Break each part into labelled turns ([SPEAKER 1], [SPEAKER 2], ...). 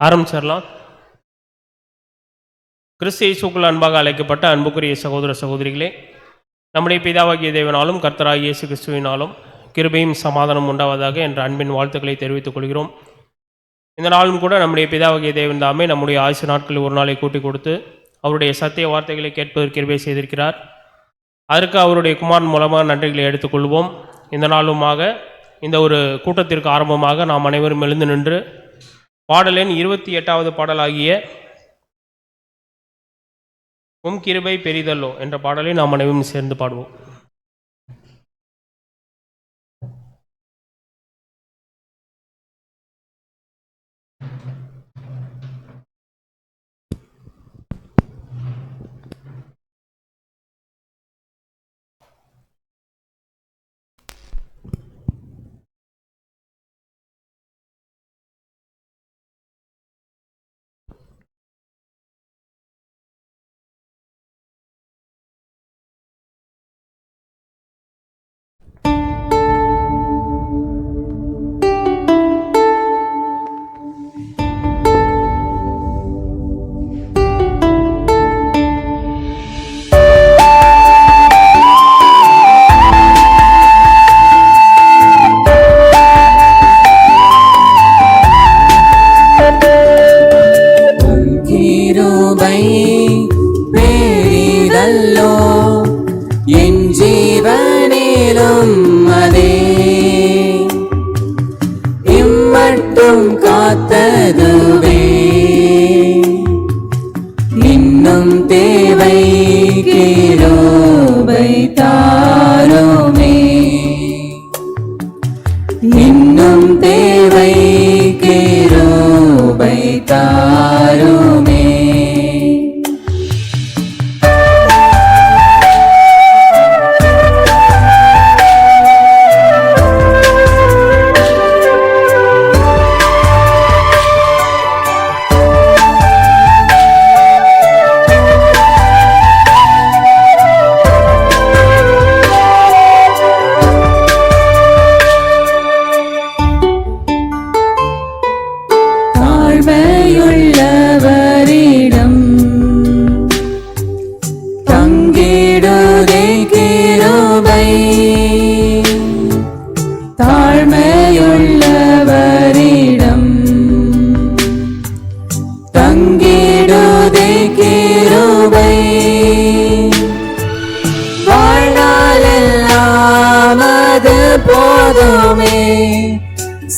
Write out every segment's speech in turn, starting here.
[SPEAKER 1] ஆரம்பிச்சிடலாம். கிறிஸ்து இயேசுக்குள் அன்பாக அழைக்கப்பட்ட அன்புக்குரிய சகோதர சகோதரிகளே, நம்முடைய பிதாவாகிய தேவனாலும் கர்த்தராகிய இயேசு கிறிஸ்துவினாலும் கிருபையும் சமாதானம் உண்டாவதாக என்ற அன்பின் வாழ்த்துக்களை தெரிவித்துக் கொள்கிறோம். இந்த நாளும் கூட நம்முடைய பிதாவாகிய தேவன் தாமே நம்முடைய ஆயுசு நாட்களில் ஒரு நாளை கூட்டி கொடுத்து அவருடைய சத்திய வார்த்தைகளை கேட்பதற்கு கிருபை செய்திருக்கிறார். அதற்கு அவருடைய குமாரன் மூலமாக நன்றிகளை எடுத்துக்கொள்வோம். இந்த நாளுமாக இந்த ஒரு கூட்டத்திற்கு ஆரம்பமாக நாம் அனைவரும் எழுந்து நின்று பாடலின் 28வது பாடலாகிய உம் கிருபை பெரிதல்லோ என்ற பாடலை நாம் அனைவரும் சேர்ந்து பாடுவோம்.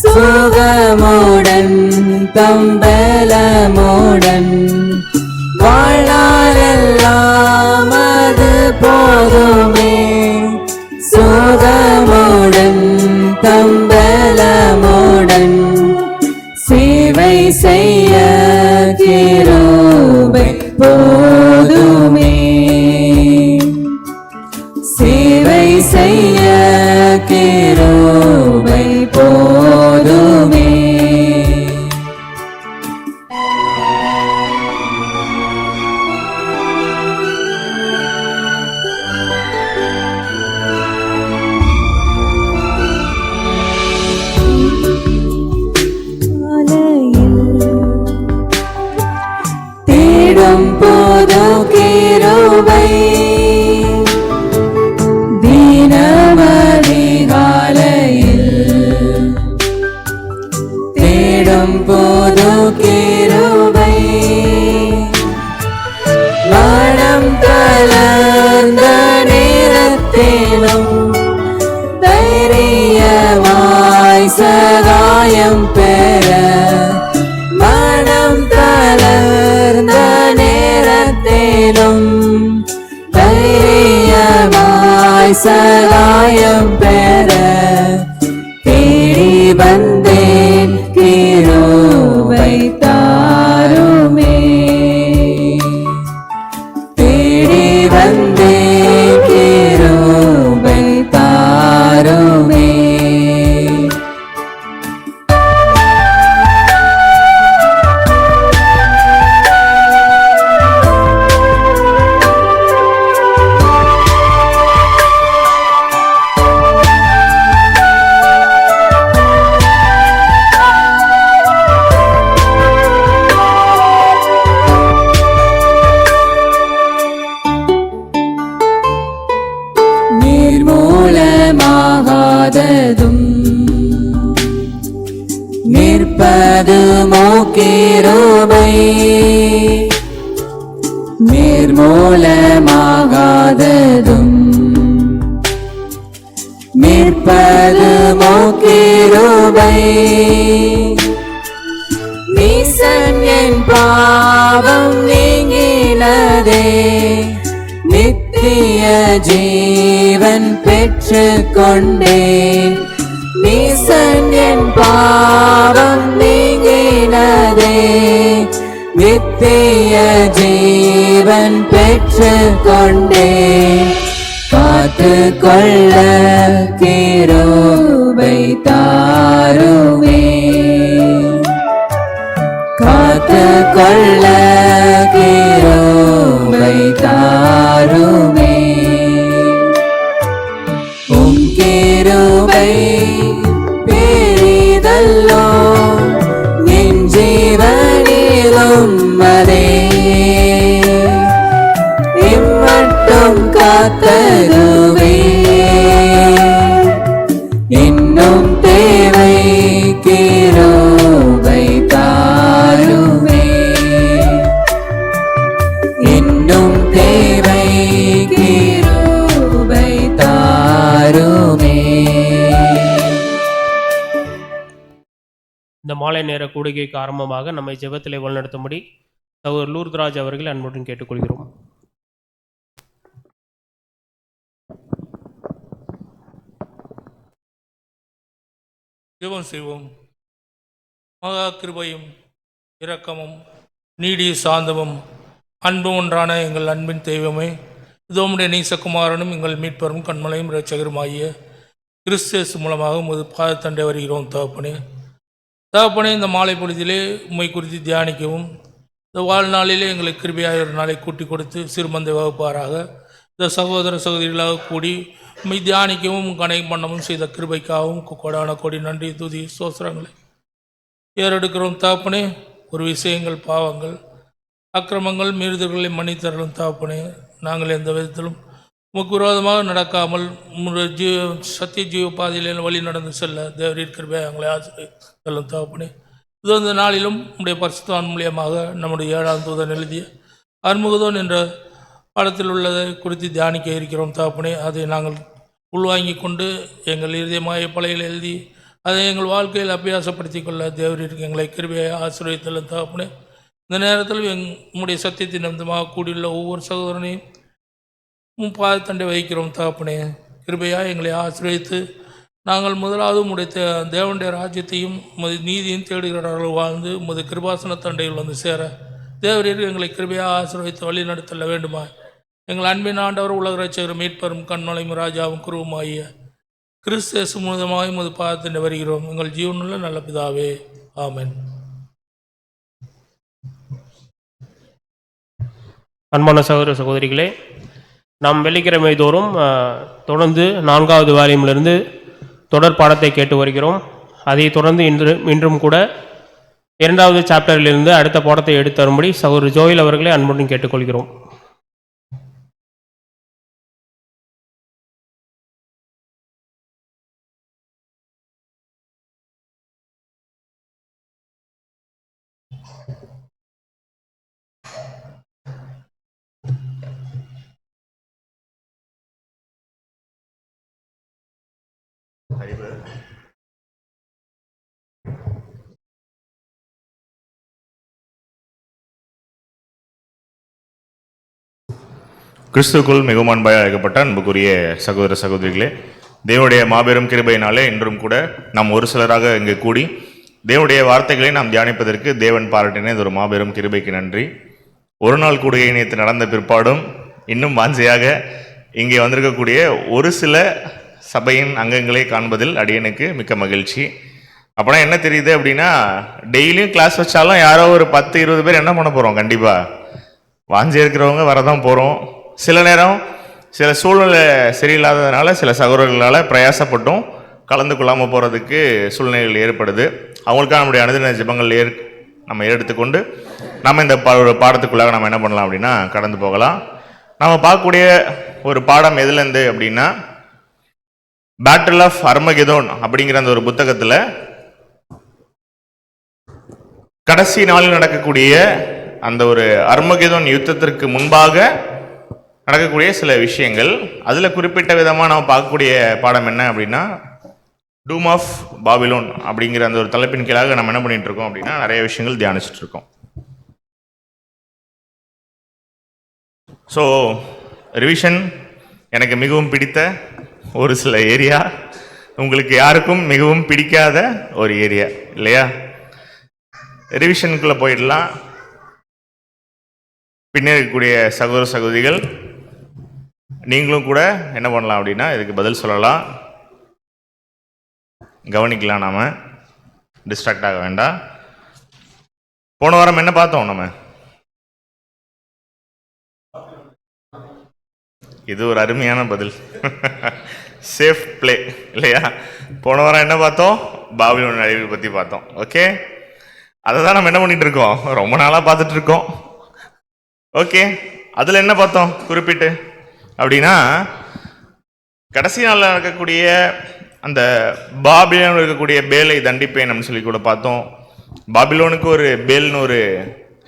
[SPEAKER 2] சுகமுடன் தம்பலமுடன் வாழ்நாளெல்லாம் அது போதுமே. சுகமுடன் தம்பலமுடன் சேவை செய்ய கிருபை போதுமே. சேவை செய்ய கிருபை போதுமே. தேடும் போது கிருபை போது கிருபை மனம் கலந்த நேரத்திலும் தைரியமாய் சகாயம் பெற மனம் கலந்த நேரத்திலும் தைரியமாய் சகாயம் பெற தேடி வந்தேன் கிருபை தாருமே. தேடி வந்தேன் கிருபை தாருமே. நிற்பதுமோ கிருபை, நிர்மூலமாகாததும் நிற்பதுமோ கிருபை. நீசன் என் பாவம் நீங்கினதே, நித்திய ஜீவன் பெற்றுக் கொண்டேன். நீசன் என் பாவம் நீங்கினதே, நித்திய ஜீவன் பெற்றுக் கொண்டேன். காத்து கொள்ள கிருபை தாருமே, காத்து கொள்ள கிருபை தாருமே. உம் கிருபை பெரிதல்லோ, என் ஜீவனிலும் அதே இம்மட்டும் காத்ததுவே. இன்னும் தேவை கிருபை தாருமே, இன்னும் தேவை கிருபை தாருமே.
[SPEAKER 1] இந்த மாலை நேர கூடுகைக்கு ஆரம்பமாக நம்மை ஜெபத்திலே வழிநடத்தும்படி சகோதரர் லூர்தராஜ் அவர்கள் அன்புடன் கேட்டுக்கொள்கிறோம்.
[SPEAKER 3] ஜெபம் செய்வோம். மகா கிருபையும் இரக்கமும் நீடிய சாந்தமும் அன்பும் ஒன்றான எங்கள் அன்பின் தெய்வமே, இதோமுடைய நீசகுமாரனும் எங்கள் மீட்பரும் கண்மலையும் இரட்சகருமாகிய கிறிஸ்து மூலமாக உமது பாதத்தண்டை வருகிறோம். தகப்பனே, இந்த மாலை பொழுதிலே உம்மை குறித்து தியானிக்கவும், இந்த வாழ்நாளிலே எங்களை கிருபையாக ஒரு நாளை கூட்டி கொடுத்து சிறுமந்தை வகுப்பாராக இந்த சகோதர சகோதரிகளாக கூடி உம்மை தியானிக்கவும் கணக்கு பண்ணவும் செய்த கிருபைக்காகவும் கொடான கொடி நன்றி துதி சோத்திரங்களை ஏறெடுக்கிறோம். தகப்பனே, ஒரு விஷயங்கள் பாவங்கள் அக்கிரமங்கள் மீறுதல்களை மன்னித்தரலும். தகப்பனே, நாங்கள் எந்த விதத்திலும் உமக்கு விரோதமாக நடக்காமல் சத்திய ஜீவ பாதையில் வழி நடந்து செல்ல தேவரீர் கிருபை எங்களை ஆசிரியர்களும். தகப்பனே, இது இந்த நாளிலும் நம்முடைய பரிசுத்தவான் மூலியமாக நம்முடைய 7ஆம் தூதன் எழுதிய அருமுகதோன் என்ற பாடத்தில் உள்ளதை குறித்து தியானிக்க இருக்கிறோம். தகப்பனே, அதை நாங்கள் உள்வாங்கி கொண்டு எங்கள் இதயமாய பலையில் எழுதி அதை எங்கள் வாழ்க்கையில் அபியாசப்படுத்தி கொள்ள தேவரீருக்கு எங்களை கிருபையை ஆசீர்வதித்தலும். தகப்பனே, இந்த நேரத்தில் நம்முடைய சத்தியத்தின் நிமித்தமாக கூடியுள்ள ஒவ்வொரு சகோதரனையும் பாதத்தண்டை வகிக்கிறோம். தகப்பனே, கிருபையாக எங்களை ஆசீர்வதித்து நாங்கள் முதலாவது உம்முடைய தேவனுடைய ராஜ்யத்தையும் உமது நீதியும் தேடுகிறவர்கள் வாழ்ந்து உமது கிருபாசன தண்டையில் வந்து சேர தேவரீர் எங்களை கிருபையாக ஆசீர்வதித்து வழி நடத்தல வேண்டுமா. எங்கள் அன்பின் ஆண்டவர் உலக ரட்சகரும் மீட்பரும் கண்மலையும் ராஜாவும் குருவுமாகிய கிறிஸ்து மூலமாக உமது பாதத்தண்டை வருகிறோம். எங்கள் ஜீவனுள்ள நல்ல பிதாவே, ஆமென்.
[SPEAKER 1] அன்பான சகோதர சகோதரிகளே, நாம் வெள்ளிக்கிழமை தோறும் தொடர்ந்து 4வது வால்யூமிலிருந்து தொடர் பாடத்தை கேட்டு வருகிறோம். அதை தொடர்ந்து இன்றும் கூட 2வது சாப்டரிலிருந்து அடுத்த பாடத்தை எடுத்து வரும்படி சகோதரர் ஜோயில் அவர்களை அன்புடன் கேட்டுக்கொள்கிறோம்.
[SPEAKER 4] கிறிஸ்துக்குள் மிகவும் அன்பாய் அழைக்கப்பட்ட அன்புக்குரிய சகோதர சகோதரிகளே, தேவனுடைய மாபெரும் கிருபையினாலே இன்றும் கூட நாம் ஒரு சிலராக இங்கு கூடி தேவனுடைய வார்த்தைகளை நாம் தியானிப்பதற்கு தேவன் பாராட்டின இது ஒரு மாபெரும் கிருபைக்கு நன்றி. ஒரு நாள் கூடுகை நேற்று நடந்த பிற்பாடும் இன்னும் வாஞ்சையாக இங்கே வந்திருக்கக்கூடிய ஒரு சில சபையின் அங்கங்களை காண்பதில் அடியனுக்கு மிக்க மகிழ்ச்சி. அப்படின்னா என்ன தெரியுது அப்படின்னா, டெய்லியும் கிளாஸ் வச்சாலும் யாரோ ஒரு 10-20 பேர் என்ன பண்ண போகிறோம், கண்டிப்பாக வாஞ்சி இருக்கிறவங்க வரதான் போகிறோம். சில நேரம் சில சூழ்நிலை சரியில்லாததுனால சில சகோதரர்களால் பிரயாசப்பட்டும் கலந்து கொள்ளாமல் போகிறதுக்கு சூழ்நிலைகள் ஏற்படுது. அவங்களுக்காக நம்முடைய அனுதின ஜெபங்கள் நம்ம எடுத்துக்கொண்டு நம்ம இந்த பாடத்துக்குள்ளாக நம்ம என்ன பண்ணலாம் அப்படின்னா கடந்து போகலாம். நம்ம பார்க்கக்கூடிய ஒரு பாடம் எதுலேருந்து அப்படின்னா, பேட்டில் ஆஃப் அர்மகெதோன் அப்படிங்கிற அந்த ஒரு புத்தகத்தில் கடைசி நாளில் நடக்கக்கூடிய அந்த ஒரு அர்மகெதோன் யுத்தத்திற்கு முன்பாக நடக்கக்கூடிய சில விஷயங்கள். அதில் குறிப்பிட்ட விதமாக நம்ம பார்க்கக்கூடிய பாடம் என்ன அப்படின்னா, டூம் ஆஃப் பாபிலோன் அப்படிங்கிற அந்த ஒரு தலைப்பின் கீழாக நம்ம என்ன பண்ணிட்டு இருக்கோம் அப்படின்னா நிறைய விஷயங்கள் தியானிச்சுட்டு இருக்கோம். ஸோ ரிவிஷன் எனக்கு மிகவும் பிடித்த ஒரு சில ஏரியா, உங்களுக்கு யாருக்கும் மிகவும் பிடிக்காத ஒரு ஏரியா இல்லையா? ரிவிஷனுக்குள்ளே போயிடலாம். பின்னே இருக்கக்கூடிய சகோதர சகோதரிகள் நீங்களும் கூட என்ன பண்ணலாம் அப்படின்னா இதுக்கு பதில் சொல்லலாம், கவனிக்கலாம். நாம டிஸ்ட்ராக்ட் ஆக வேண்டாம். போன வாரம் என்ன பார்த்தோம் நம்ம? இது ஒரு அருமையான பதில். சேஃப் பிளே இல்லையா? போன வாரம் என்ன பார்த்தோம்? பாபிலோன் அழிவை பற்றி பார்த்தோம். ஓகே, அதை தான் நம்ம என்ன பண்ணிட்டு இருக்கோம், ரொம்ப நாளாக பார்த்துட்டு இருக்கோம். ஓகே, அதில் என்ன பார்த்தோம் குறிப்பிட்டு அப்படின்னா, கடைசி நாளில் நடக்கக்கூடிய அந்த பாபிலோன் இருக்கக்கூடிய பேலை தண்டிப்பேன் அப்படின்னு சொல்லி கூட பார்த்தோம். பாபிலோனுக்கு ஒரு பேல்னு ஒரு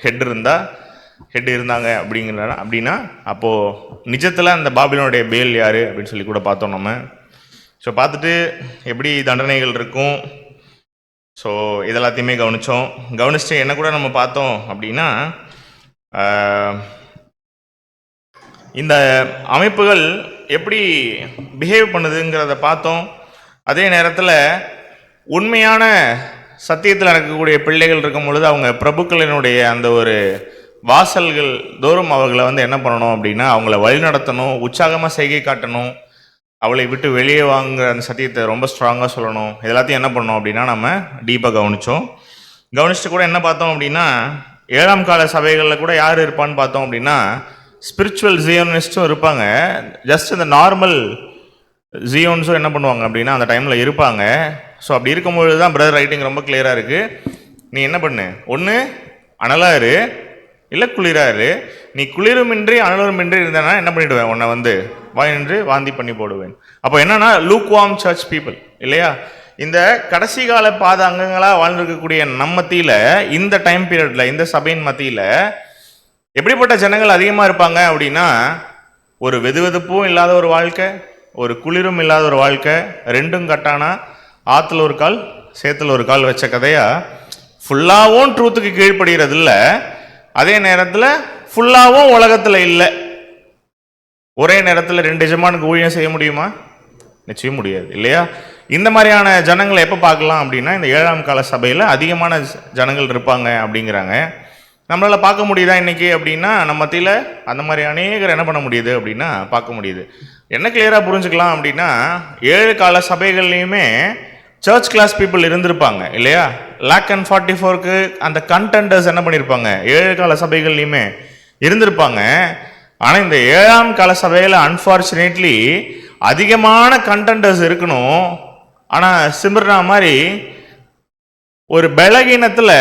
[SPEAKER 4] ஹெட் இருந்தாங்க அப்படின்னா அப்போது நிஜத்தில் அந்த பாபிலோனுடைய பேல் யார் அப்படின்னு சொல்லி கூட பார்த்தோம் நம்ம. ஸோ பார்த்துட்டு எப்படி தண்டனைகள் இருக்கும், ஸோ இதெல்லாத்தையுமே கவனிச்சுட்டு என்ன கூட நம்ம பார்த்தோம் அப்படின்னா, இந்த அமைப்புகள் எப்படி பிஹேவ் பண்ணுதுங்கிறத பார்த்தோம். அதே நேரத்தில் உண்மையான சத்தியத்தில் நடக்கக்கூடிய பிள்ளைகள் இருக்கும் பொழுது அவங்க பிரபுக்களினுடைய அந்த ஒரு வாசல்கள் தோறும் அவர்களை என்ன பண்ணணும் அப்படின்னா அவங்கள வழி நடத்தணும், உற்சாகமாக செய்கை காட்டணும், அவளை விட்டு வெளியே வாங்குற அந்த சத்தியத்தை ரொம்ப ஸ்ட்ராங்காக சொல்லணும். இதெல்லாத்தையும் என்ன பண்ணணும் அப்படின்னா நம்ம டீப்பாக கவனிச்சுட்டு கூட என்ன பார்த்தோம் அப்படின்னா, 7ஆம் கால சபைகளில் கூட யார் இருப்பான்னு பார்த்தோம் அப்படின்னா ஸ்பிரிச்சுவல் ஜியோனிஸ்டும் இருப்பாங்க. ஜஸ்ட் இந்த நார்மல் ஜியோன்ஸும் என்ன பண்ணுவாங்க அப்படின்னா அந்த டைமில் இருப்பாங்க. ஸோ அப்படி இருக்கும்பொழுது தான் பிரதர் ரைட்டிங் ரொம்ப கிளியராக இருக்குது. நீ என்ன பண்ணு, ஒன்று அனலாக இரு, இல்லை குளிராக இரு. நீ குளிருமின்றி அனலுமின்றி இருந்தேன்னா என்ன பண்ணிவிடுவேன், உன்னை வாய் நின்று வாந்தி பண்ணி போடுவேன். அப்போ என்னன்னா லூக் வார்ம் சர்ச் பீப்புள் இல்லையா? இந்த கடைசி கால பாத அங்கங்களாக வாழ்ந்துருக்கக்கூடிய நம்ம மத்தியில், இந்த டைம் பீரியடில், இந்த சபையின் மத்தியில் எப்படிப்பட்ட ஜனங்கள் அதிகமாக இருப்பாங்க அப்படின்னா, ஒரு வெதுவெதுப்பும் இல்லாத ஒரு வாழ்க்கை, ஒரு குளிரும் இல்லாத ஒரு வாழ்க்கை, ரெண்டும் கட்டானா ஆற்றுல ஒரு கால் சேத்துல ஒரு கால் வச்ச கதையாக ஃபுல்லாகவும் ட்ரூத்துக்கு கீழ்ப்படுகிறது இல்லை, அதே நேரத்தில் ஃபுல்லாகவும் உலகத்தில் இல்லை. ஒரே நேரத்தில் 2 எஜமானுக்கு ஊழியம் செய்ய முடியுமா? நிச்சயம் முடியாது இல்லையா? இந்த மாதிரியான ஜனங்களை எப்போ பார்க்கலாம் அப்படின்னா இந்த 7ஆம் கால சபையில் அதிகமான ஜனங்கள் இருப்பாங்க அப்படிங்கிறாங்க. நம்மளால் பார்க்க முடியுதா இன்றைக்கி அப்படின்னா, நம்ம மத்தியில் அந்த மாதிரி அநேகர் என்ன பண்ண முடியுது அப்படின்னா பார்க்க முடியுது. என்ன கிளியராக புரிஞ்சுக்கலாம் அப்படின்னா, 7 கால சபைகள்லையுமே சர்ச் கிளாஸ் பீப்புள் இருந்திருப்பாங்க இல்லையா? லாக் அண்ட் 44க்கு அந்த கண்டெண்டர்ஸ் என்ன பண்ணியிருப்பாங்க, 7 கால சபைகள்லையுமே இருந்திருப்பாங்க. ஆனால் இந்த 7ஆம் கால சபையில் அன்ஃபார்ச்சுனேட்லி அதிகமான கண்டெண்டர்ஸ் இருக்கணும். ஆனால் சிம்ரனா மாதிரி ஒரு பலகீனத்தில்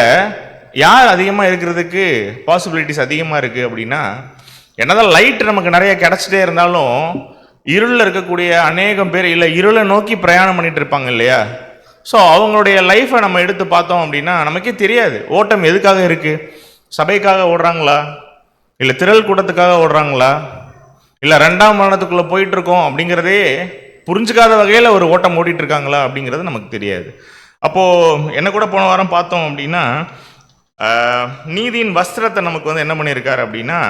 [SPEAKER 4] யார் அதிகமாக இருக்கிறதுக்கு பாசிபிலிட்டிஸ் அதிகமாக இருக்குது அப்படின்னா, என்னதான் லைட் நமக்கு நிறைய கிடச்சிட்டே இருந்தாலும் இருளில் இருக்கக்கூடிய அநேகம் பேர் இல்லை இருளை நோக்கி பிரயாணம் பண்ணிட்டு இருப்பாங்க இல்லையா? ஸோ அவங்களுடைய லைஃப்பை நம்ம எடுத்து பார்த்தோம் அப்படின்னா நமக்கே தெரியாது ஓட்டம் எதுக்காக இருக்குது. சபைக்காக ஓடுறாங்களா, இல்லை திரள் கூட்டத்துக்காக ஓடுறாங்களா, இல்லை 2ஆம் மரணத்துக்குள்ளே போயிட்டுருக்கோம் அப்படிங்கிறதே புரிஞ்சுக்காத வகையில் ஒரு ஓட்டம் ஓடிட்டு இருக்காங்களா அப்படிங்கிறது நமக்கு தெரியாது. அப்போது என்ன கூட போன வாரம் பார்த்தோம் அப்படின்னா, நீதியின் வஸ்திரத்தை நமக்கு என்ன பண்ணியிருக்கார் அப்படின்னா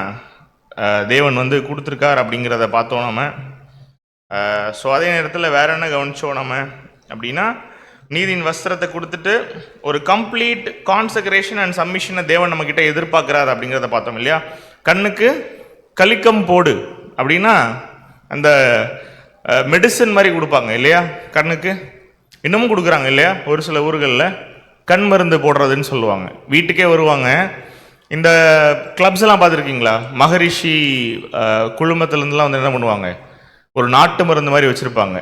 [SPEAKER 4] தேவன் கொடுத்துருக்கார் அப்படிங்கிறத பார்த்தோம் நம்ம. ஸோ அதே நேரத்தில் வேற என்ன கவனிச்சோம் நம்ம அப்படின்னா, நீதியின் வஸ்திரத்தை கொடுத்துட்டு ஒரு கம்ப்ளீட் கான்சக்ரேஷன் அண்ட் சப்மிஷனை தேவன் நம்மக்கிட்ட எதிர்பார்க்குறாரு அப்படிங்கிறத பார்த்தோம் இல்லையா? கண்ணுக்கு கலிக்கம் போடு அப்படின்னா அந்த மெடிசன் மாதிரி கொடுப்பாங்க இல்லையா? கண்ணுக்கு இன்னமும் கொடுக்குறாங்க இல்லையா? ஒரு சில ஊர்களில் கண் மருந்து போடுறதுன்னு சொல்லுவாங்க. வீட்டுக்கே வருவாங்க. இந்த கிளப்ஸ் எல்லாம் பார்த்துருக்கீங்களா? மகரிஷி குழுமத்துலேருந்துலாம் என்ன பண்ணுவாங்க, ஒரு நாட்டு மருந்து மாதிரி வச்சுருப்பாங்க.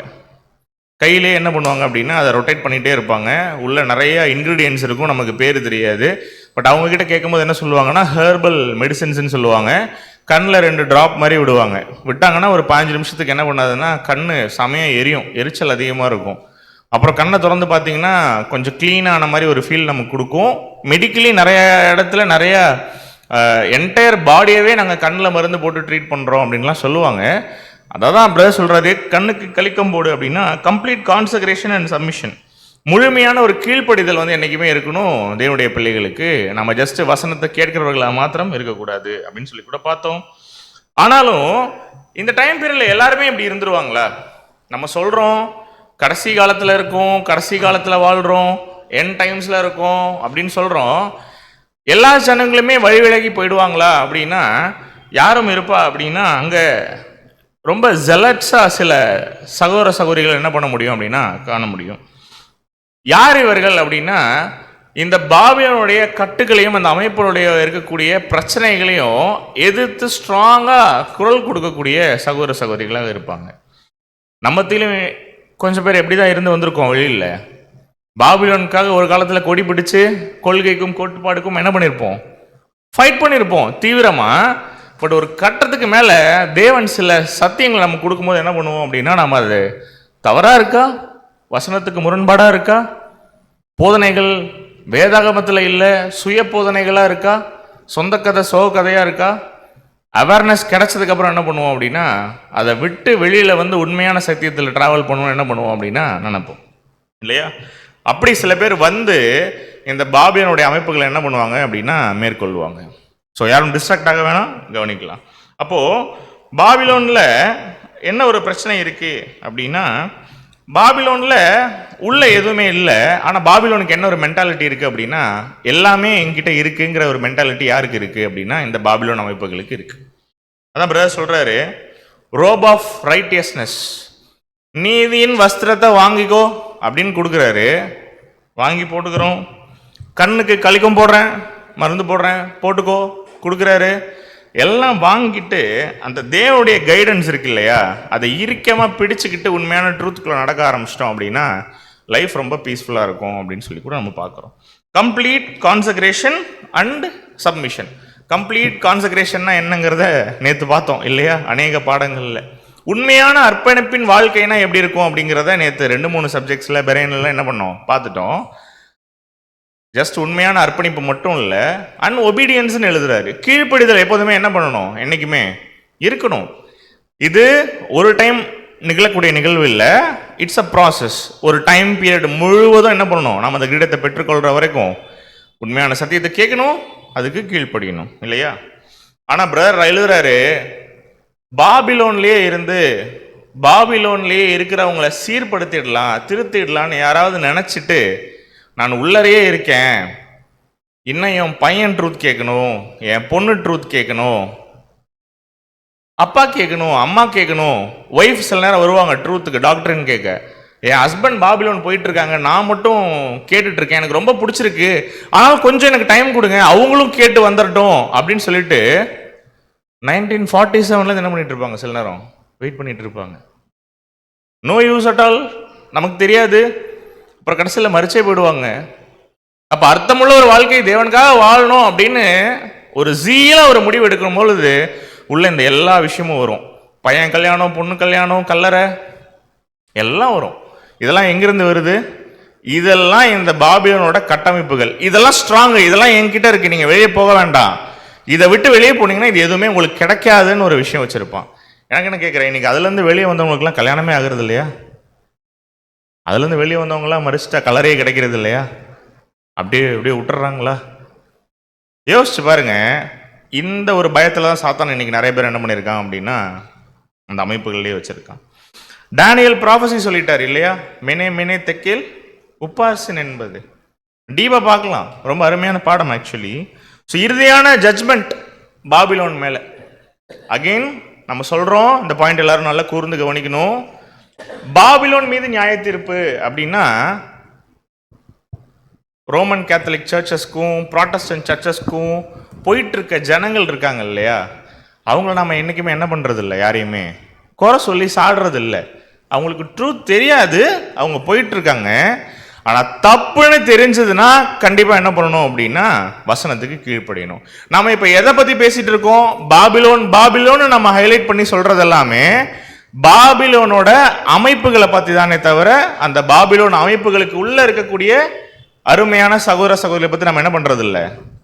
[SPEAKER 4] கையிலே என்ன பண்ணுவாங்க அப்படின்னா அதை ரொட்டேட் பண்ணிகிட்டே இருப்பாங்க. உள்ள நிறைய இன்க்ரீடியன்ஸ் இருக்கும், நமக்கு பேர் தெரியாது. பட் அவங்கக்கிட்ட கேட்கும்போது என்ன சொல்லுவாங்கன்னா ஹெர்பல் மெடிசன்ஸ்ன்னு சொல்லுவாங்க. கண்ணில் 2 ட்ராப் மாதிரி விட்டாங்கன்னா ஒரு 15 நிமிஷத்துக்கு என்ன பண்ணாதுன்னா கண் செமையாக எரியும், எரிச்சல் அதிகமாக இருக்கும். அப்புறம் கண்ணை திறந்து பார்த்தீங்கன்னா கொஞ்சம் க்ளீனான மாதிரி ஒரு ஃபீல் நமக்கு கொடுக்கும். மெடிக்கலி நிறைய இடத்துல நிறைய என்டையர் பாடியவே நாங்கள் கண்ணில் மருந்து போட்டு ட்ரீட் பண்ணுறோம் அப்படின்லாம் சொல்லுவாங்க. அதான் பிரதர் சொல்கிறாரு, கண்ணுக்கு கலிக்கம் போடு அப்படின்னா கம்ப்ளீட் கான்சக்ரேஷன் அண்ட் சப்மிஷன், முழுமையான ஒரு கீழ்ப்படிதல் வந்து என்றைக்குமே இருக்கணும் தேவனுடைய பிள்ளைகளுக்கு. நம்ம ஜஸ்ட் வசனத்தை கேட்கிறவர்களாக மாத்திரம் இருக்கக்கூடாது அப்படின்னு சொல்லி கூட பார்த்தோம். ஆனாலும் இந்த டைம் பீரியடில் எல்லாருமே இப்படி இருந்துருவாங்களா? நம்ம சொல்கிறோம் கடைசி காலத்தில் இருக்கோம், கடைசி காலத்தில் வாழ்கிறோம், என் டைம்ஸில் இருக்கோம் அப்படின்னு சொல்கிறோம். எல்லா ஜனங்களுமே வழி விலகி போயிடுவாங்களா அப்படின்னா யாரும் இருப்பா அப்படின்னா அங்கே ரொம்ப ஜெலட்ஸாக சில சகோதர சகோதரிகள் என்ன பண்ண முடியும் அப்படின்னா காண முடியும். யார் இவர்கள் அப்படின்னா இந்த பாபிலோனுடைய கட்டுகளையும் அந்த அமைப்புடைய இருக்கக்கூடிய பிரச்சனைகளையும் எதிர்த்து ஸ்ட்ராங்காக குரல் கொடுக்கக்கூடிய சகோதர சகோதரிகளாக இருப்பாங்க. நம்மத்திலும் கொஞ்சம் பேர் எப்படி தான் இருந்து வந்திருக்கோம் வெளியில். பாபிலோனுக்காக ஒரு காலத்தில் கொடி பிடிச்சு கொள்கைக்கும் கோட்பாடுக்கும் என்ன பண்ணியிருப்போம், ஃபைட் பண்ணியிருப்போம் தீவிரமாக. பட் ஒரு கட்டத்துக்கு மேலே தேவன் சில சத்தியங்களை நம்ம கொடுக்கும்போது என்ன பண்ணுவோம் அப்படின்னா நம்ம அது தவறாக இருக்கா, வசனத்துக்கு முரண்பாடாக இருக்கா, போதனைகள் வேதாகமத்தில் இல்லை சுய போதனைகளாக இருக்கா, சொந்த கதை சோக கதையாக இருக்கா, அவேர்னஸ் கிடைச்சதுக்கப்புறம் என்ன பண்ணுவோம் அப்படின்னா அதை விட்டு வெளியில் வந்து உண்மையான சத்தியத்தில் ட்ராவல் பண்ணுவோம் என்ன பண்ணுவோம் அப்படின்னா நினைப்போம் இல்லையா? அப்படி சில பேர் வந்து இந்த பாபிலோனுடைய அமைப்புகளை என்ன பண்ணுவாங்க அப்படின்னா மேற்கொள்வாங்க. ஸோ யாரும் டிஸ்ட்ராக்ட் ஆக வேணாம், கவனிக்கலாம். அப்போது பாபிலோனில் என்ன ஒரு பிரச்சனை இருக்குது அப்படின்னா பாபிலோனில் உள்ள எதுவுமே இல்லை. ஆனால் பாபிலோனுக்கு என்ன ஒரு மென்டாலிட்டி இருக்குது அப்படின்னா எல்லாமே என்கிட்ட இருக்குங்கிற ஒரு மென்டாலிட்டி யாருக்கு இருக்குது அப்படின்னா இந்த பாபிலோன் அமைப்புகளுக்கு இருக்குது. அதான் பிரதர் சொல்கிறாரு, ரோப் ஆஃப் ரைட்டியஸ்னஸ், நீதியின் வஸ்திரத்தை வாங்கிக்கோ அப்படின்னு கொடுக்குறாரு. வாங்கி போட்டுக்கிறோம். கண்ணுக்கு கலிக்கம் போடுறேன், மருந்து போடுறேன், போட்டுக்கோ கொடுக்குறாரு. எல்லாம் வாங்கிட்டு அந்த தேவனுடைய கைடன்ஸ் இருக்கு இல்லையா, அதை இறுக்கமாக பிடிச்சிக்கிட்டு உண்மையான ட்ரூத்துக்குள்ளே நடக்க ஆரம்பிச்சிட்டோம் அப்படின்னா லைஃப் ரொம்ப பீஸ்ஃபுல்லாக இருக்கும் அப்படின்னு சொல்லி கூட நம்ம பார்க்குறோம். Complete consecration and submission. Complete கான்சக்ரேஷன்னா என்னங்கிறத நேற்று பார்த்தோம் இல்லையா அநேக பாடங்களில். உண்மையான அர்ப்பணிப்பின் வாழ்க்கைனா எப்படி இருக்கும் அப்படிங்கிறத நேற்று 2-3 சப்ஜெக்ட்ஸில் பெரைனில் என்ன பண்ணோம் பார்த்துட்டோம். ஜஸ்ட் உண்மையான அர்ப்பணிப்பு மட்டும் இல்லை, ஒபீடியன்ஸ்னு எழுதுறாரு. கீழ்ப்படிதல் எப்போதுமே என்ன பண்ணணும், என்றைக்குமே இருக்கணும். இது ஒரு டைம் நிகழக்கூடிய நிகழ்வு இல்லை, இட்ஸ் அ ப்ராசஸ். ஒரு டைம் பீரியட் முழுவதும் என்ன பண்ணணும், நம்ம அந்த கிரீடத்தை பெற்றுக்கொள்கிற வரைக்கும் உண்மையான சத்தியத்தை கேட்கணும், அதுக்கு கீழ்ப்படியணும் இல்லையா? ஆனால் பிரதர் எழுதுறாரு, பாபிலோன்லேயே இருந்து பாபிலோன்லேயே இருக்கிறவங்கள சீர்படுத்திடலாம் திருத்திடலான்னு யாராவது நினச்சிட்டு நான் உள்ளறையே இருக்கேன், இன்னும் என் பையன் ட்ரூத் கேட்கணும், என் பொண்ணு ட்ரூத் கேட்கணும், அப்பா கேட்கணும், அம்மா கேட்கணும், ஒய்ஃப் சில நேரம் வருவாங்க ட்ரூத்துக்கு டாக்டர்னு கேட்க, என் ஹஸ்பண்ட் பாபிலோன் போயிட்டு இருக்காங்க, நான் மட்டும் கேட்டுட்டு இருக்கேன், எனக்கு ரொம்ப பிடிச்சிருக்கு, ஆனால் கொஞ்சம் எனக்கு டைம் கொடுங்க, அவங்களும் கேட்டு வந்துடட்டும் அப்படின்னு சொல்லிட்டு 1947 என்ன பண்ணிட்டு இருப்பாங்க, சில நேரம் வெயிட் பண்ணிட்டு இருப்பாங்க. நோ யூஸ் அட் ஆல், நமக்கு தெரியாது, அப்புறம் கடைசியில் மறிச்சே போயிடுவாங்க. அப்போ அர்த்தமுள்ள ஒரு வாழ்க்கை தேவனுக்காக வாழணும் அப்படின்னு ஒரு ஜீலாக ஒரு முடிவு எடுக்கும் பொழுது உள்ள இந்த எல்லா விஷயமும் வரும். பையன் கல்யாணம், பொண்ணு கல்யாணம், கல்லறை எல்லாம் வரும். இதெல்லாம் எங்கிருந்து வருது? இதெல்லாம் இந்த பாபிலோனோட கட்டமைப்புகள். இதெல்லாம் ஸ்ட்ராங்கு, இதெல்லாம் என்கிட்ட இருக்கு, நீங்கள் வெளியே போக வேண்டாம், இதை விட்டு வெளியே போனீங்கன்னா இது எதுவுமே உங்களுக்கு கிடைக்காதுன்னு ஒரு விஷயம் வச்சுருப்பான். எனக்கு என்ன கேட்குறேன், இன்னைக்கு அதுலேருந்து வெளியே வந்தவங்களுக்குலாம் கல்யாணமே ஆகுறது இல்லையா? அதுலேருந்து வெளியே வந்தவங்களாம் மறிச்சிட்டா கலரையே கிடைக்கிறது இல்லையா? அப்படியே விட்டுறாங்களா? யோசிச்சு பாருங்க. இந்த ஒரு பயத்தில் தான் சாத்தான் இன்னைக்கு நிறைய பேர் என்ன பண்ணியிருக்கான் அப்படின்னா அந்த அமைப்புகள்லேயே வச்சுருக்கான். டேனியல் ப்ராஃபஸி சொல்லிட்டார் இல்லையா, மெனே மெனே தெக்கேல் உப்பாசின் என்பது. டீப்பாக பார்க்கலாம், ரொம்ப அருமையான பாடம் ஆக்சுவலி. ஸோ இறுதியான ஜட்ஜ்மெண்ட் பாபிலோன் மேலே. அகெயின் நம்ம சொல்கிறோம், இந்த பாயிண்ட் எல்லாரும் நல்லா கூர்ந்து கவனிக்கணும். பாபிலோன் மீது நியாய தீர்ப்பு அப்படின்னா ரோமன் கேத்தலிக் சர்ச்சஸ்க்கும் ப்ராட்டஸ்டன்ட் சர்ச்சஸ்க்கும் போயிட்டு இருக்க ஜனங்கள் இருக்காங்க இல்லையா, அவங்கள நம்ம என்றைக்குமே என்ன பண்ணுறது இல்லை, யாரையுமே குறை சொல்லி சாடுறது இல்லை. அவங்களுக்கு ட்ரூத் தெரியாது, அவங்க போயிட்டு இருக்காங்க. ஆனால் தப்புன்னு தெரிஞ்சதுன்னா கண்டிப்பாக என்ன பண்ணணும் அப்படின்னா வசனத்துக்கு கீழ்ப்படியணும். நம்ம இப்போ எதை பற்றி பேசிகிட்டு இருக்கோம்? பாபிலோன் பாபிலோன்னு நம்ம ஹைலைட் பண்ணி சொல்கிறது எல்லாமே பாபிலோனோட அமைப்புகளை பத்தி தானே தவிர அந்த பாபிலோன் அமைப்புகளுக்கு உள்ள இருக்கக்கூடிய அருமையான சகோதர சகோதரியை பத்தி நம்ம என்ன பண்றது இல்ல,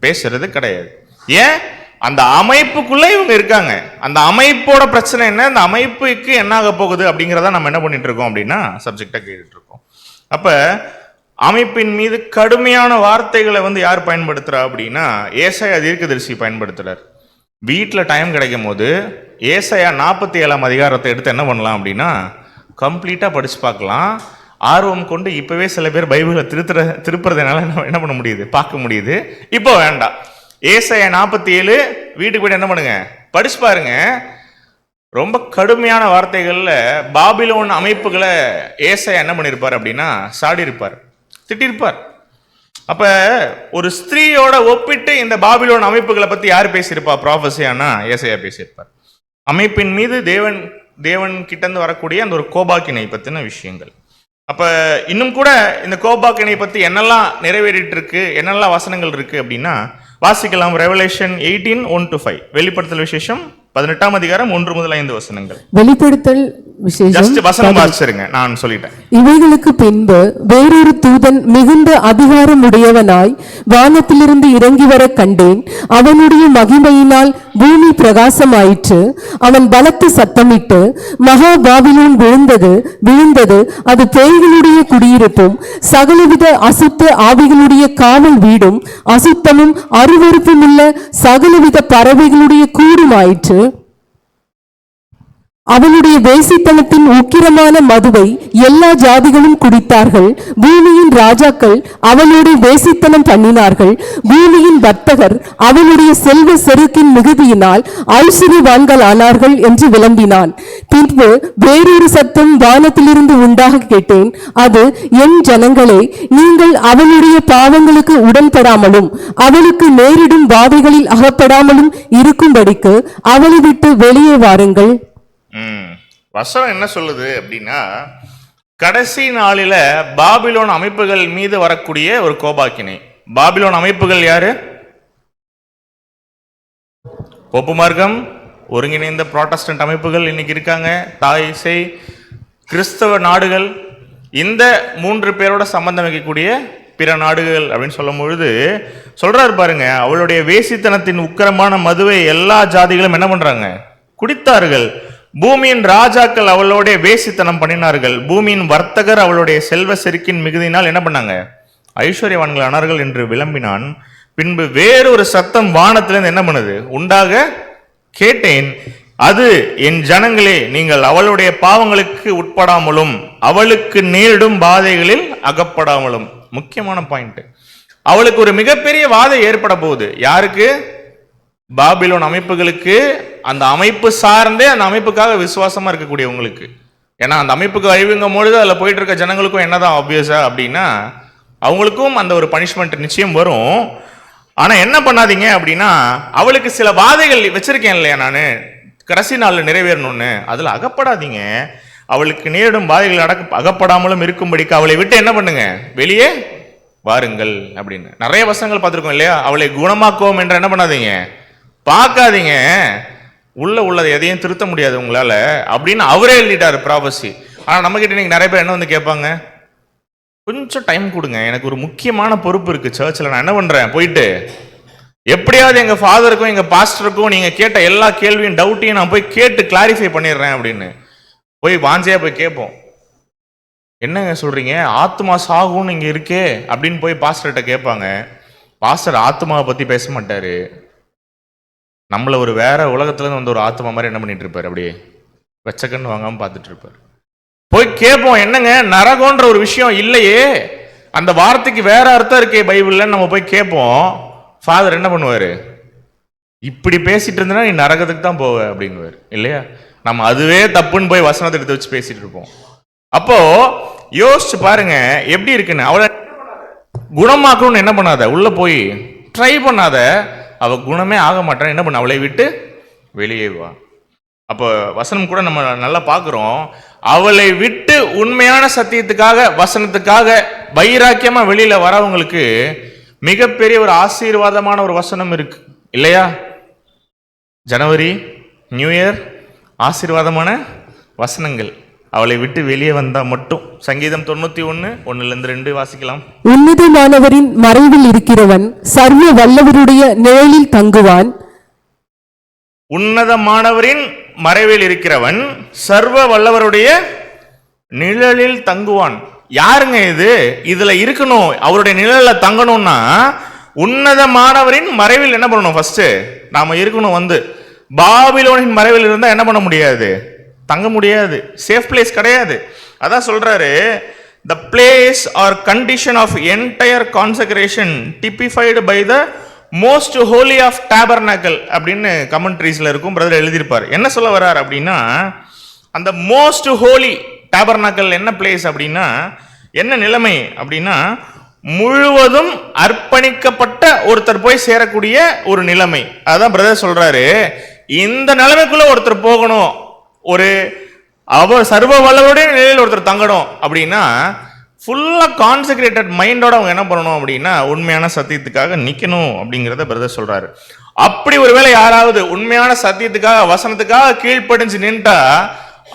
[SPEAKER 4] பேசுறது கிடையாது. ஏன்? அந்த அமைப்புக்குள்ள இவங்க இருக்காங்க. அந்த அமைப்போட பிரச்சனை என்ன, அந்த அமைப்புக்கு என்ன ஆக போகுது அப்படிங்கிறத நம்ம என்ன பண்ணிட்டு இருக்கோம் அப்படின்னா சப்ஜெக்டா கேட்டுட்டு இருக்கோம். அப்ப அமைப்பின் மீது கடுமையான வார்த்தைகளை யார் பயன்படுத்துறா அப்படின்னா ஏசாயா தீர்க்கதரிசி பயன்படுத்துறார். வீட்டில் டைம் கிடைக்கும் போது ஏசாயா 47ஆம் அதிகாரத்தை எடுத்து என்ன பண்ணலாம் அப்படின்னா கம்ப்ளீட்டாக படிச்சு பார்க்கலாம். ஆர்வம் கொண்டு இப்போவே சில பேர் பைபிளை திருப்புறதுனால என்ன பண்ண முடியுது, பார்க்க முடியுது. இப்போ வேண்டாம், ஏசாயா 47 வீட்டுக்கு போய்ட்டு என்ன பண்ணுங்க, படிச்சு பாருங்க. ரொம்ப கடுமையான வார்த்தைகளில் பாபிலோன் அமைப்புகளை ஏசாயா என்ன பண்ணியிருப்பார் அப்படின்னா சாடி இருப்பார், திட்டிருப்பார். அப்ப ஒரு ஸ்திரீயோட ஒப்பிட்டு இந்த பாபிலோன் அமைப்புகளை பத்தி யார் பேசியிருப்பா? ப்ராஃபஸியானா ஏசாயா பேசியிருப்பார். அமைப்பின் மீது தேவன் கிட்டேருந்து வரக்கூடிய அந்த ஒரு கோபாக்கினை பத்தின விஷயங்கள். அப்ப இன்னும் கூட இந்த கோபாக்கினை பத்தி என்னெல்லாம் நிறைவேறிட்டு இருக்கு, என்னெல்லாம் வசனங்கள் இருக்கு அப்படின்னா வாசிக்கலாம். ரெவலேஷன் 18:1-5, வெளிப்படுத்தல் விசேஷம் 18ஆம் அதிகாரம் 1 முதல் 5 வசனங்கள்.
[SPEAKER 5] வெளிப்படுத்தல் விசேஷம்
[SPEAKER 4] ஜஸ்ட் வசனம் வாசிச்சிருங்க, நான் சொல்லிட்டேன்.
[SPEAKER 5] இவைகளுக்கு பின்பு வேறொரு தூதன் மிகுந்த அதிகாரம் உடையவனாய் வானத்திலிருந்து இறங்கி வர கண்டேன். அவனுடைய மகிமையினால் பூமி பிரகாசமாயிற்று. அவன் பலத்த சத்தமிட்டு, மகா பாபிலோன் விழுந்தது, அது பேய்களுடைய குடியிருப்பும் சகலவித அசுத்த ஆவிகளுடைய காவல் வீடும் அசுத்தமும் அருவருப்பும் உள்ள சகலவித பறவைகளுடைய கூடுமாயிற்று. அவனுடைய வேசித்தனத்தின் உக்கிரமான மதுவை எல்லா ஜாதிகளும் குடித்தார்கள். பூமியின் ராஜாக்கள் அவனுடைய வேசித்தனம் பண்ணினார்கள். பூமியின் வர்த்தகர் அவனுடைய செல்வ செருக்கின் மிகுதியினால் ஐஸ்வர்யவான்கள் ஆனார்கள் என்று விளம்பினான். பின்பு வேறொரு சத்தம் வானத்திலிருந்து உண்டாக கேட்டேன். அது, என் ஜனங்களே, நீங்கள் அவனுடைய பாவங்களுக்கு உடன்படாமலும் அவனுக்கு நேரிடும் வாதைகளில் அகப்படாமலும் இருக்கும்படிக்கு அவனை விட்டு வெளியே வாருங்கள்.
[SPEAKER 4] வசனம் என்ன சொல்லுது அப்படின்னா கடைசி நாளில பாபிலோன் அமைப்புகள் மீது வரக்கூடிய ஒரு கோபாக்கினை. பாபிலோன் அமைப்புகள் யாரு? போப்பு மார்க்கம், ஒருங்கிணைந்த புராட்டஸ்டன்ட் அமைப்புகள் இன்னைக்கு இருக்காங்க, தாய் இசை, கிறிஸ்தவ நாடுகள். இந்த 3 பேரோட சம்பந்தம் வைக்கக்கூடிய பிற நாடுகள் அப்படின்னு சொல்லும் பொழுது சொல்றாரு பாருங்க, அவளுடைய வேசித்தனத்தின் உக்கிரமான மதுவை எல்லா ஜாதிகளும் என்ன பண்றாங்க, குடித்தார்கள். பூமியின் ராஜாக்கள் அவளுடைய வேசித்தனம் பண்ணினார்கள். பூமியின் வர்த்தகர் அவளுடைய செல்வ செருக்கின் மிகுதியினால் என்ன பண்ணாங்க, ஐஸ்வர்யவான்கள் ஆனார்கள் என்று விளம்பினான். பின்பு வேறொரு சத்தம் வானத்திலிருந்து என்ன பண்ணுது, உண்டாக கேட்டேன். அது, என் ஜனங்களே, நீங்கள் அவளுடைய பாவங்களுக்கு உட்படாமலும் அவளுக்கு நேரிடும் பாதைகளில் அகப்படாமலும். முக்கியமான பாயிண்ட். அவளுக்கு ஒரு மிகப்பெரிய வாதை ஏற்பட போகுது. யாருக்கு? பாபிலோன் அமைப்புகளுக்கு. அந்த அமைப்பு சார்ந்தே அந்த அமைப்புக்காக விசுவாசமா இருக்கக்கூடியவங்களுக்கு. ஏன்னா அந்த அமைப்புக்கு அழிவுங்கும் பொழுது அதில் போயிட்டு இருக்க ஜனங்களுக்கும் என்னதான் ஆப்வியஸா அப்படின்னா அவங்களுக்கும் அந்த ஒரு பனிஷ்மெண்ட் நிச்சயம் வரும். ஆனா என்ன பண்ணாதீங்க அப்படின்னா, அவளுக்கு சில வாதைகள் வச்சிருக்கேன் இல்லையா நான், கடைசி நாளில் நிறைவேறணும்னு, அதுல அகப்படாதீங்க. அவளுக்கு நேரிடும் வாதைகள் அகப்படாமலும் இருக்கும்படிக்கு அவளை விட்டு என்ன பண்ணுங்க, வெளியே வாருங்கள் அப்படின்னு நிறைய வசனங்கள் பார்த்துருக்கோம் இல்லையா. அவளை குணமாக்குவோம் என்று என்ன பண்ணாதீங்க, பார்க்காதீங்க. உள்ளதை எதையும் திருத்த முடியாது உங்களால அப்படின்னு அவரே எழுதிட்டாரு ப்ராபசி. ஆனா நம்ம கிட்ட இன்னைக்கு நிறைய பேர் என்ன கேட்பாங்க, கொஞ்சம் டைம் கொடுங்க, எனக்கு ஒரு முக்கியமான பொறுப்பு இருக்கு சர்ச்சில், நான் என்ன பண்றேன், போயிட்டு எப்படியாவது எங்க ஃபாதருக்கும் எங்க பாஸ்டருக்கும் நீங்க கேட்ட எல்லா கேள்வியும் டவுட்டையும் நான் போய் கேட்டு கிளாரிஃபை பண்ணிடுறேன் அப்படின்னு போய் வாஞ்சையா போய் கேட்போம். என்னங்க சொல்றீங்க, ஆத்மா சாகும்னு இங்க இருக்கே அப்படின்னு போய் பாஸ்டர்கிட்ட கேட்பாங்க. பாஸ்டர் ஆத்மாவை பத்தி பேச மாட்டாரு, நம்மள ஒரு வேற உலகத்துல இருந்து ஒரு ஆத்மா மாதிரி என்ன பண்ணிட்டு இருப்பாரு, அப்படியே வெச்சக்கன்னு வாங்காம பார்த்துட்டு இருப்பாரு. போய் கேட்போம், என்னங்க நரகம்ன்ற ஒரு விஷயம் இல்லையே, அந்த வார்த்தைக்கு வேற அர்த்தம் இருக்கே பைபிள்ல, நம்ம போய் கேட்போம். ஃபாதர் என்ன பண்ணுவாரு, இப்படி பேசிட்டு இருந்தா நீ நரகத்துக்கு தான் போவ அப்படிங்குவாரு இல்லையா. நம்ம அதுவே தப்புன்னு போய் வசனத்தை எடுத்து வச்சு பேசிட்டு இருப்போம். அப்போ யோசிச்சு பாருங்க எப்படி இருக்குன்னு. அவளை குணமாக்கணும்னு என்ன பண்ணாத, உள்ள போய் ட்ரை பண்ணாத, அவ குணமே ஆக மாட்டான், என்ன பண்ண, அவளை விட்டு வெளியே வா. அப்போ வசனம் கூட நம்ம நல்லா பார்க்குறோம், அவளை விட்டு உண்மையான சத்தியத்துக்காக வசனத்துக்காக வைராக்கியமா வெளியில வரவங்களுக்கு மிகப்பெரிய ஒரு ஆசீர்வாதமான ஒரு வசனம் இருக்கு இல்லையா. ஜனவரி நியூ இயர் ஆசீர்வாதமான வசனங்கள். அவளை விட்டு வெளியே வந்தா மட்டும். சங்கீதம் 91 1-2 வாசிக்கலாம்.
[SPEAKER 5] உன்னதமானவரின் மறைவில் இருக்கிறவன் சர்வ வல்லவருடைய நிழலில் தங்குவான்.
[SPEAKER 4] உன்னதமானவரின் மறைவில் இருக்கிறவன் சர்வ வல்லவருடைய நிழலில் தங்குவான். யாருங்க இது? இதுல இருக்கணும், அவருடைய நிழல்ல தங்கணும்னா உன்னதமானவரின் மறைவில் என்ன பண்ணணும்? ஃபர்ஸ்ட் நாம இருக்கணும். பாபிலோனின் மறைவில் இருந்தா என்ன பண்ண முடியாது? தங்க முடியாது. சேஃப் பிளேஸ் கிடையாது. அதான் சொல்றாரு, the place or condition of entire consecration typified by the most holy of tabernacle அப்படின்னு கமெண்ட்ரிஸ்ல இருக்கும். பிரதர் எழுதியிருப்பார். என்ன சொல்ல வர்றார் அப்படின்னா, அந்த மோஸ்ட் ஹோலி டேபர்னாக்கல் என்ன பிளேஸ் அப்படின்னா, என்ன நிலைமை அப்படின்னா, முழுவதும் அர்ப்பணிக்கப்பட்ட ஒருத்தர் போய் சேரக்கூடிய ஒரு நிலைமை. அதான் பிரதர் சொல்றாரு, இந்த நிலைமைக்குள்ள ஒருத்தர் போகணும், ஒரு சர்வ வல்லவருடைய நிலையில் ஒருத்தர் தங்கணும் அப்படின்னா ஃபுல்லா கான்செக்ரேட்டட் மைண்டோட அவங்க என்ன பண்ணணும் அப்படின்னா உண்மையான சத்தியத்துக்காக நிக்கணும் அப்படிங்கிறத பிரதர் சொல்றாரு. அப்படி ஒருவேளை யாராவது உண்மையான சத்தியத்துக்காக வசனத்துக்காக கீழ்ப்படிஞ்சு நின்றா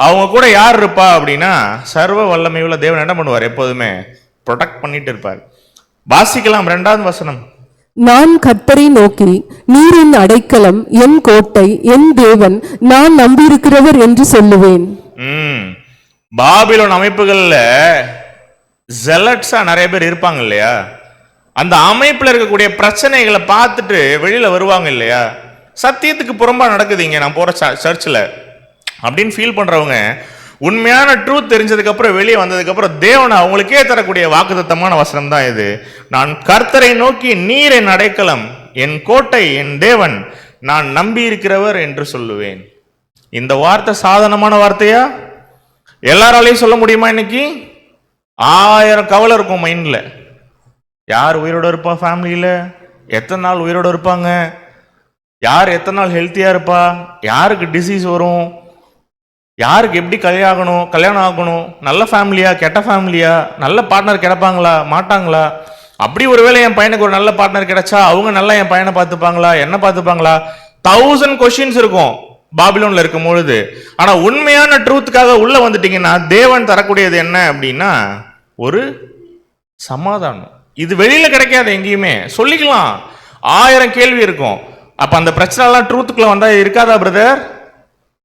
[SPEAKER 4] அவங்க கூட யார் இருப்பா அப்படின்னா சர்வ வல்லமையுள்ள தேவன் என்ன பண்ணுவார்? எப்போதுமே ப்ரொடெக்ட் பண்ணிட்டு இருப்பார். வாசிக்கலாம் 2வது வசனம்.
[SPEAKER 5] நான் கர்த்தரை நோக்கி, நீர் என் அடைக்கலம், என் கோட்டை, என் தேவன், நான் நம்பியிருக்கிறவர் என்று சொல்லுவேன்.
[SPEAKER 4] பாபிலோன் அமைப்புகள்ல ஜெலட்ஸா நிறைய பேர் இருப்பாங்க இல்லையா? அந்த அமைப்புல இருக்கக்கூடிய பிரச்சனைகளை பார்த்துட்டு வெளியில வருவாங்க இல்லையா? சத்தியத்துக்கு புறம்பா நடக்குதுங்க நான் போற சர்ச்சில் அப்படின்னு ஃபீல் பண்றவங்க உண்மையான ட்ரூத் தெரிஞ்சதுக்கு அப்புறம் வெளியே வந்ததுக்கு அப்புறம் தேவனை அவங்களுக்கே தரக்கூடிய வாக்குத்தத்தமான வசனம் தான் இது. நான் கர்த்தரை நோக்கி, நீர் என் அடைக்கலம், என் கோட்டை, என் தேவன், நான் நம்பி இருக்கிறவர் என்று சொல்லுவேன். இந்த வார்த்தை சாதாரணமான வார்த்தையா? எல்லாராலையும் சொல்ல முடியுமா? இன்னைக்கு 1000 கவலை இருக்கும் மைண்ட்ல. யார் உயிரோட இருப்பா? ஃபேமிலியில எத்தனை நாள் உயிரோட இருப்பாங்க? யார் எத்தனை நாள் ஹெல்த்தியா இருப்பா? யாருக்கு டிசீஸ் வரும்? யாருக்கு எப்படி கல்யாணம் ஆகணும்? நல்ல ஃபேமிலியா கெட்ட ஃபேமிலியா? நல்ல பார்ட்னர் கிடைப்பாங்களா மாட்டாங்களா? அப்படி ஒருவேளை என் பையனுக்கு ஒரு நல்ல பார்ட்னர் கிடைச்சா அவங்க நல்லா என் பையனை பார்த்துப்பாங்களா என்ன பார்த்துப்பாங்களா? 1000 கொஸ்டின்ஸ் இருக்கும் பாபிலோன்ல இருக்கும் பொழுது. ஆனா உண்மையான ட்ரூத்துக்காக உள்ள வந்துட்டீங்கன்னா தேவன் தரக்கூடியது என்ன அப்படின்னா ஒரு சமாதானம். இது வெளியில கிடைக்காது, எங்கேயுமே சொல்லிக்கலாம். 1000 கேள்வி இருக்கும். அப்ப அந்த பிரச்சனை எல்லாம் ட்ரூத்துக்குள்ள வந்தா இருக்காதா பிரதர்?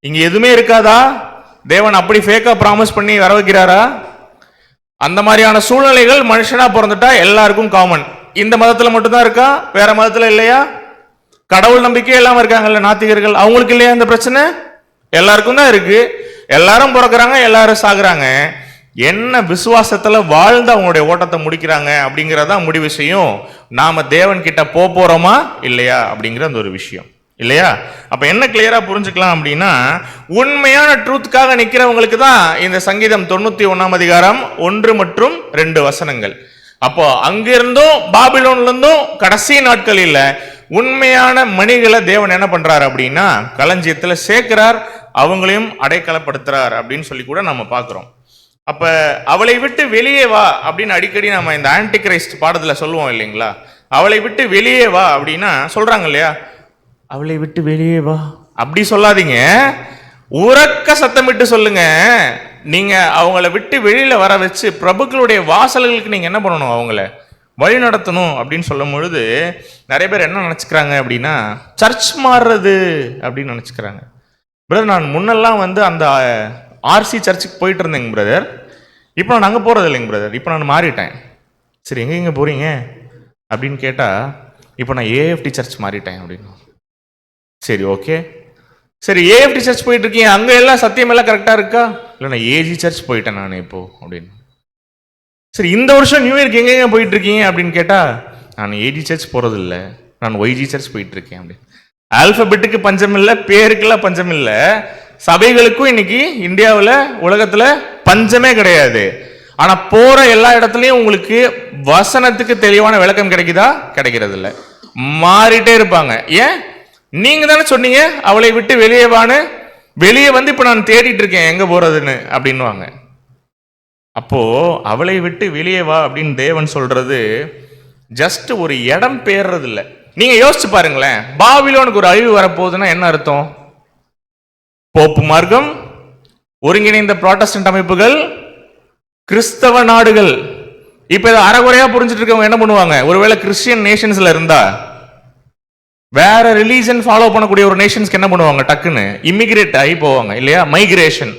[SPEAKER 4] இங்க எதுவுமே இருக்காதா? தேவன் அப்படி ஃபேக்கா ப்ராமிஸ் பண்ணி வர வைக்கிறாரா? அந்த மாதிரியான சூழ்நிலைகள் மனுஷனா பிறந்துட்டா எல்லாருக்கும் காமன். இந்த மதத்துல மட்டும்தான் இருக்கா? வேற மதத்துல இல்லையா? கடவுள் நம்பிக்கை எல்லாம் இருக்காங்கல்ல நாத்திகர்கள், அவங்களுக்கு இல்லையா இந்த பிரச்சனை? எல்லாருக்கும் தான் இருக்கு. எல்லாரும் பிறக்கிறாங்க, எல்லாரும் சாகுறாங்க. என்ன விசுவாசத்துல வாழ்ந்து அவங்களுடைய ஓட்டத்தை முடிக்கிறாங்க அப்படிங்கறதா முடிவு செய்யும். நாம தேவன் கிட்ட போறோமா இல்லையா அப்படிங்கிற அந்த ஒரு விஷயம் இல்லையா? அப்ப என்ன கிளியரா புரிஞ்சுக்கலாம் அப்படின்னா உண்மையான ட்ரூத்துக்காக நிக்கிறவங்களுக்கு தான் இந்த சங்கீதம் 91 அதிகாரம் 1 மற்றும் 2 வசனங்கள். அப்போ அங்கிருந்தும் பாபிலோன்ல இருந்தும் கடைசி நாட்களில் உண்மையான மணிகளை தேவன் என்ன பண்றார் அப்படின்னா களஞ்சியத்துல சேர்க்கிறார், அவங்களையும் அடைக்கலப்படுத்துறார் அப்படின்னு சொல்லி கூட நம்ம பார்க்கிறோம். அப்ப அவளை விட்டு வெளியே வா அப்படின்னு அடிக்கடி நம்ம இந்த ஆன்டி கிரைஸ்ட் பாடத்துல சொல்லுவோம் இல்லைங்களா? அவளை விட்டு வெளியே வா அப்படின்னா சொல்றாங்க இல்லையா? அவளை விட்டு வெளியே வா அப்படி சொல்லாதீங்க, உறக்க சத்தமிட்டு சொல்லுங்க. நீங்க அவங்கள விட்டு வெளியில வர வச்சு பிரபுக்களுடைய வாசல்களுக்கு நீங்க என்ன பண்ணணும்? அவங்கள வழி நடத்தணும் அப்படின்னு சொல்லும் பொழுது நிறைய பேர் என்ன நினைச்சுக்கிறாங்க அப்படின்னா சர்ச் மாறுறது அப்படின்னு நினைச்சுக்கிறாங்க. பிரதர், நான் முன்னெல்லாம் அந்த ஆர்சி சர்ச்சுக்கு போயிட்டு இருந்தேங்க பிரதர். இப்போ நான் அங்கே போகிறது இல்லைங்க பிரதர், இப்போ நான் மாறிட்டேன். சரி, எங்கே போகிறீங்க அப்படின்னு கேட்டால் இப்போ நான் ஏஎஃப்டி சர்ச் மாறிட்டேன் அப்படின்னு. சரி, ஓகே, சரி, ஏஎஃப்டி சர்ச் போயிட்டு இருக்கீங்க, அங்கே எல்லாம் சத்தியம் எல்லாம் கரெக்டாக இருக்கா? இல்லை, நான் ஏஜி சர்ச் போயிட்டேன் நான் இப்போ அப்படின்னு. சரி, இந்த வருஷம் நியூ இயர்க்கு எங்கெங்க போயிட்டு இருக்கீங்க அப்படின்னு கேட்டால் நான் ஏஜி சர்ச் போகிறது இல்லை, நான் ஒய்ஜி சர்ச் போயிட்டு இருக்கேன் அப்படின்னு. ஆல்பபெட்டுக்கு பஞ்சம் இல்லை, பேருக்கெல்லாம் பஞ்சம் இல்லை. சபைகளுக்கும் இன்னைக்கு இந்தியாவில் உலகத்தில் பஞ்சமே கிடையாது. ஆனா போற எல்லா இடத்துலயும் உங்களுக்கு வசனத்துக்கு தெளிவான விளக்கம் கிடைக்குதா? கிடைக்கிறது இல்லை, மாறிட்டே இருப்பாங்க. ஏன்? நீங்க தானே சொன்னீங்க அவளை விட்டு வெளியே வான்னு. வெளியே வந்து இப்ப நான் தேடிட்டு இருக்கேன் எங்க போறதுன்னு அப்படின்வாங்க. அப்போ அவளை விட்டு வெளியே வா அப்படின்னு தேவன் சொல்றது ஜஸ்ட் ஒரு இடம் பேர்றது இல்லை. நீங்க யோசிச்சு பாருங்களேன், பாபிலோனுக்கு ஒரு அழிவு வரப்போகுதுன்னா என்ன அர்த்தம்? போப்பு மார்க்கம், ஒருங்கிணைந்த புராட்டஸ்டன்ட் அமைப்புகள், கிறிஸ்தவ நாடுகள். இப்ப இதை அறகுறையா புரிஞ்சுட்டு இருக்கவங்க என்ன பண்ணுவாங்க, ஒருவேளை கிறிஸ்டியன் நேஷன்ஸ்ல இருந்தா வேற ரிலீஜன் ஃபாலோ பண்ணக்கூடிய ஒரு நேஷன்ஸ்க்கு என்ன பண்ணுவாங்க, டக்குன்னு இமிகிரேட் ஆகி போவாங்க இல்லையா? மைக்ரேஷன்.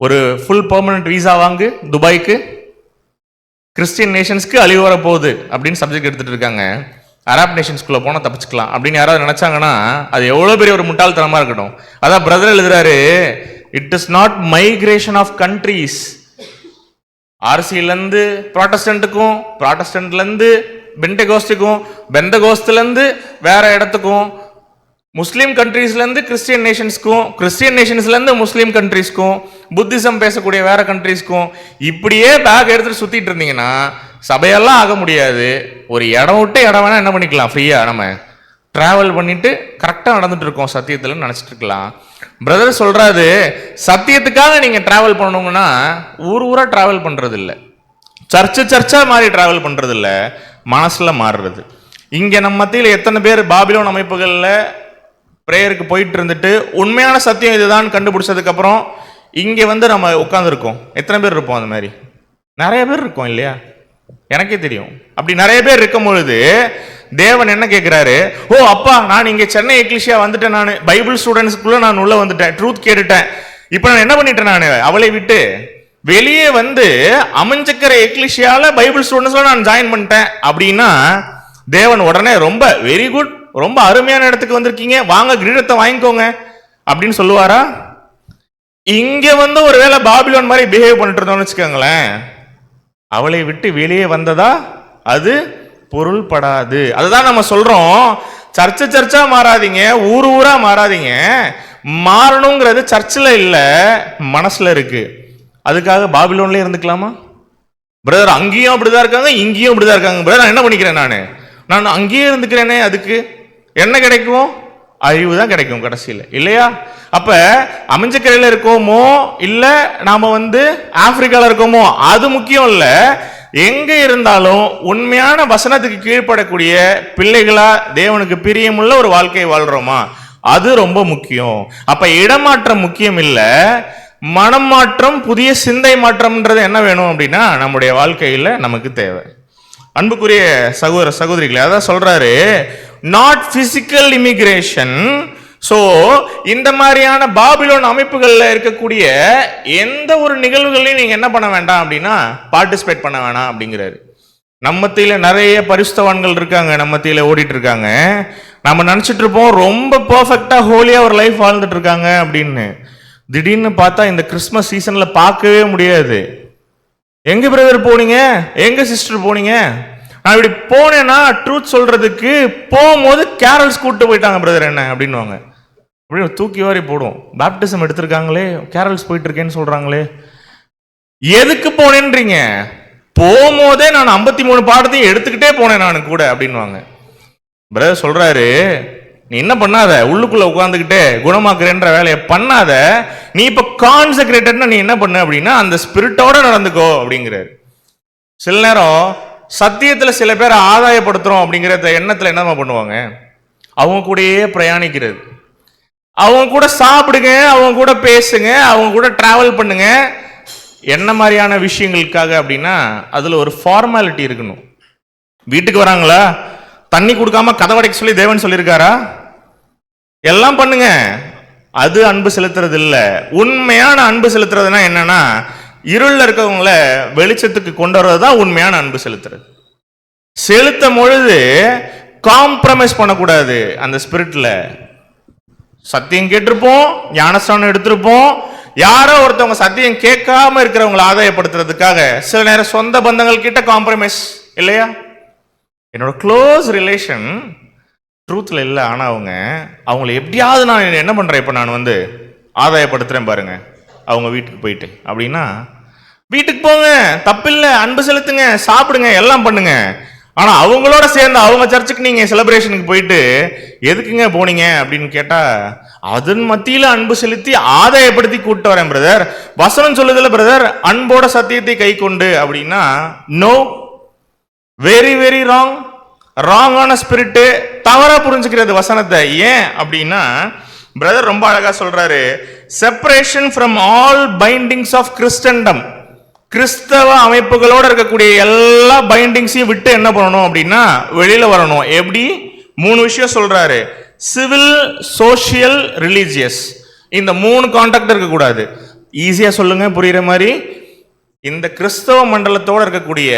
[SPEAKER 4] ஒரு ஃபுல் பெர்மனன்ட் வீசா வாங்கு துபாய்க்கு, கிறிஸ்டியன் நேஷன்ஸ்க்கு அழிவு வர போகுது அப்படின்னு சப்ஜெக்ட் எடுத்துட்டு இருக்காங்க. அரப் நேஷன்ஸ்குள்ள போனா தப்பிச்சுக்கலாம் அப்படின்னு யாராவது நினைச்சாங்கன்னா அது எவ்வளவு பெரிய ஒரு முட்டாள்தனமா இருக்கட்டும். அதான் பிரதர் எழுதுறாரு, it is not migration of countries. ஆர்சியிலேருந்து ப்ராட்டஸ்டன்ட்டுக்கும், ப்ராட்டஸ்டன்ட்லேருந்து பெண்டகோஸ்டுக்கும், பெந்தகோஸ்துலேருந்து வேற இடத்துக்கும், முஸ்லீம் கண்ட்ரீஸ்லேருந்து கிறிஸ்டியன் நேஷன்ஸ்க்கும், கிறிஸ்டியன் நேஷன்ஸ்லேருந்து முஸ்லீம் கண்ட்ரீஸ்க்கும், புத்திசம் பேசக்கூடிய வேற கண்ட்ரீஸ்க்கும், இப்படியே பேக் எடுத்துட்டு சுத்திட்டு இருந்தீங்கன்னா சபையெல்லாம் ஆக முடியாது. ஒரு இடம் விட்டு இடம் வேணா என்ன பண்ணிக்கலாம், ஃப்ரீயா நம்ம டிராவல் பண்ணிட்டு கரெக்டாக நடந்துட்டு இருக்கோம் சத்தியத்தில் நினச்சிட்டு இருக்கலாம். பிரதர் சொல்றாரு, சத்தியத்துக்காக நீங்க டிராவல் பண்ணணும்னா ஊர் ஊரா டிராவல் பண்றது இல்லை, சர்ச்சா மாதிரி டிராவல் பண்றது இல்லை, மனசுல மாறுறது. இங்க நம்ம மத்தியில் எத்தனை பேர் பாபிலோன் அமைப்புகள்ல பிரேயருக்கு போயிட்டு இருந்துட்டு உண்மையான சத்தியம் இதுதான் கண்டுபிடிச்சதுக்கு அப்புறம் இங்க வந்து நம்ம உட்காந்துருக்கோம். எத்தனை பேர் இருப்போம்? அந்த மாதிரி நிறைய பேர் இருக்கோம் இல்லையா? எனக்கே தெரியும். அப்படி நிறைய பேர் இருக்கும் பொழுது தேவன் என்ன கேட்கிறாரு, ஓ அப்பா நான் இங்க சென்னை எக்லிஷியா வந்துட்டேன், நான் பைபிள் ஸ்டூடெண்ட்ஸ்க்குள்ள நான் உள்ள வந்துட்டேன், ட்ரூத் கேட்டுட்டேன், இப்ப நான் என்ன பண்ணிட்டேன், நான் அவளை விட்டு வெளியே வந்து அமைஞ்சிக்கிற எக்லிஷியால பைபிள் ஸ்டூடெண்ட்ஸ்ல நான் ஜாயின் பண்ணிட்டேன் அப்படின்னா தேவன் உடனே ரொம்ப வெரி குட், ரொம்ப அருமையான இடத்துக்கு வந்திருக்கீங்க, வாங்க கிரீடத்தை வாங்கிக்கோங்க அப்படின்னு சொல்லுவாரா? இங்க வந்து ஒருவேளை பாபிலோன் மாதிரி பிஹேவ் பண்ணிட்டு இருந்தோம்னு வச்சுக்கோங்களேன், அவளை விட்டு வெளியே வந்ததா அது பொருள்படாது. அதுதான் நம்ம சொல்றோம், சர்ச்சா மாறாதீங்க, ஊர் ஊரா மாறாதீங்க. மாறணுங்கிறது சர்ச்சில் இல்ல, மனசுல இருக்கு. அதுக்காக பாபிலோன்ல இருந்துக்கலாமா? பிரதர் அங்கேயும் அப்படிதான் இருக்காங்க, இங்கேயும் அப்படிதான் இருக்காங்க. பிரதர் நான் என்ன பண்ணிக்கிறேன், நான் அங்கேயே இருந்துக்கிறேனே, அதுக்கு என்ன கிடைக்கும்? அழிவு தான் கிடைக்கும் கடைசியில் இல்லையா? அப்ப அமைஞ்சக்கரையில் இருக்கோமோ இல்ல நாம வந்து ஆப்பிரிக்கால இருக்கோமோ அது முக்கியம் இல்ல. எங்க இருந்தாலும் உண்மையான வசனத்துக்கு கீழ்ப்படக்கூடிய பிள்ளைகளா தேவனுக்கு பிரியமுள்ள ஒரு வாழ்க்கை வாழ்றோமா, அது ரொம்ப முக்கியம். அப்ப இடமாற்றம் முக்கியம் இல்ல, மனம் மாற்றம், புதிய சிந்தை மாற்றம்ன்றது என்ன வேணும் அப்படின்னா நம்முடைய வாழ்க்கையில நமக்கு தேவை. அன்புக்குரிய சகோதர சகோதரிகளே, அதான் சொல்றாரு, நாட் பிசிக்கல் இமிகிரேஷன். சோ இந்த மாதிரியான பாபிலோன் அமைப்புகள்ல இருக்கக்கூடிய எந்த ஒரு நிகழ்வுகளையும் நீங்க என்ன பண்ண வேண்டாம் அப்படின்னா பார்ட்டிசிபேட் பண்ண வேணாம் அப்படிங்கிறாரு. நம்மத்தில நிறைய பரிசுத்தவான்கள் இருக்காங்க, நம்மத்தில ஓடிட்டு இருக்காங்க. நம்ம நினைச்சிட்டு இருப்போம் ரொம்ப பெர்ஃபெக்டா ஹோலியா ஒரு லைஃப் வாழ்ந்துட்டு இருக்காங்க அப்படின்னு. திடீர்னு பார்த்தா இந்த கிறிஸ்மஸ் சீசன்ல பார்க்கவே முடியாது. எங்க பிரதர் போனீங்க, எங்க சிஸ்டர் போனீங்க? நான் இப்படி போனேன்னா ட்ரூத் சொல்றதுக்கு போகும்போது கேரல்ஸ் கூப்பிட்டு போயிட்டாங்க பிரதர் என்ன அப்படின்வாங்க. அப்படின்னு தூக்கி வாரி போடும். பேப்டிசம் எடுத்திருக்காங்களே, கேரல்ஸ் போயிட்டு இருக்கேன்னு சொல்றாங்களே, எதுக்கு போனேன்றீங்க? போகும்போதே நான் 53 பாடத்தையும் எடுத்துக்கிட்டே போனேன் நான் கூட அப்படின்வாங்க. பிரதர் சொல்றாரு, நீ என்ன பண்ணாத, உள்ளுக்குள்ள உட்காந்துக்கிட்டே குணமாக்குறேன்ற வேலையை பண்ணாத, நீ இப்ப கான்செக்ரேட்டட்னா நீ என்ன பண்ண அப்படின்னா அந்த ஸ்பிரிட்டோட நடந்துக்கோ அப்படிங்கிறாரு. சில நேரம் சத்தியத்துல சில பேரை ஆதாயப்படுத்துறோம் அப்படிங்கிற எண்ணத்துல என்ன பண்ணுவாங்க, அவங்க கூடயே பிரயாணிக்கிறது, அவங்க கூட சாப்பிடுங்க, அவங்க கூட பேசுங்க, அவங்க கூட டிராவல் பண்ணுங்க. என்ன மாதிரியான விஷயங்களுக்காக அப்படின்னா அதுல ஒரு ஃபார்மாலிட்டி இருக்கணும். வீட்டுக்கு வராங்களா, தண்ணி கொடுக்காம கதவடைக்க சொல்லி தேவன் சொல்லியிருக்காரா? எல்லாம் பண்ணுங்க, அது அன்பு செலுத்துறது இல்ல. உண்மையான அன்பு செலுத்துறதுனா என்னன்னா இருள்ல இருக்கவங்கள வெளிச்சத்துக்கு கொண்டு வர்றதுதான் உண்மையான அன்பு செலுத்துறது. செலுத்தும் பொழுது காம்ப்ரமைஸ் பண்ணக்கூடாது. அந்த ஸ்பிரிட்ல சத்தியம் கேட்டிருப்போம், ஞானஸ்தானம் எடுத்திருப்போம், யாரோ ஒருத்தவங்க சத்தியம் கேட்காம இருக்கிறவங்களை ஆதாயப்படுத்துறதுக்காக சில நேரம் சொந்த பந்தங்கள் கிட்ட காம்ப்ரமைஸ் இல்லையா? என்னோட க்ளோஸ் ரிலேஷன் ட்ரூத்ல இல்லை, ஆனா அவங்களை எப்படியாவது நான் என்ன பண்றேன், இப்ப நான் வந்து ஆதாயப்படுத்துறேன் பாருங்க அவங்க வீட்டுக்கு போயிட்டு அப்படின்னா, வீட்டுக்கு போங்க, தப்பில்லை, அன்பு செலுத்துங்க, சாப்பிடுங்க, எல்லாம் பண்ணுங்க. ஆனா அவங்களோட சேர்ந்து அவங்க சர்ச்சுக்கு நீங்க செலிப்ரேஷனுக்கு போயிட்டு எதுக்குங்க போனீங்க அப்படின்னு கேட்டா அதன் மத்தியில அன்பு செலுத்தி ஆதாயப்படுத்தி கூப்பிட்டு வரேன் பிரதர். வசனம் சொல்லுதுல பிரதர், அன்போட சத்தியத்தை கை கொண்டு அப்படின்னா நோ, வெரி வெரி ராங். ராங்கான ஸ்பிரிட்டு, தவறா புரிஞ்சுக்கிறது வசனத்தை. ஏன் அப்படின்னா பிரதர் ரொம்ப அழகா சொல்றாரு, separation from all bindings of Christendom. கிறிஸ்தவ அமைப்புகளோட இருக்கக்கூடிய எல்லா பைண்டிங்ஸையும் விட்டு என்ன பண்ணணும் அப்படின்னா வெளியில வரணும். எப்படி? 3 விஷயம் சொல்றாரு. Civil, social, religious. இந்த 3 கான்டாக்ட் இருக்கக்கூடாது. ஈஸியா சொல்லுங்க புரியுற மாதிரி. இந்த கிறிஸ்தவ மண்டலத்தோடு இருக்கக்கூடிய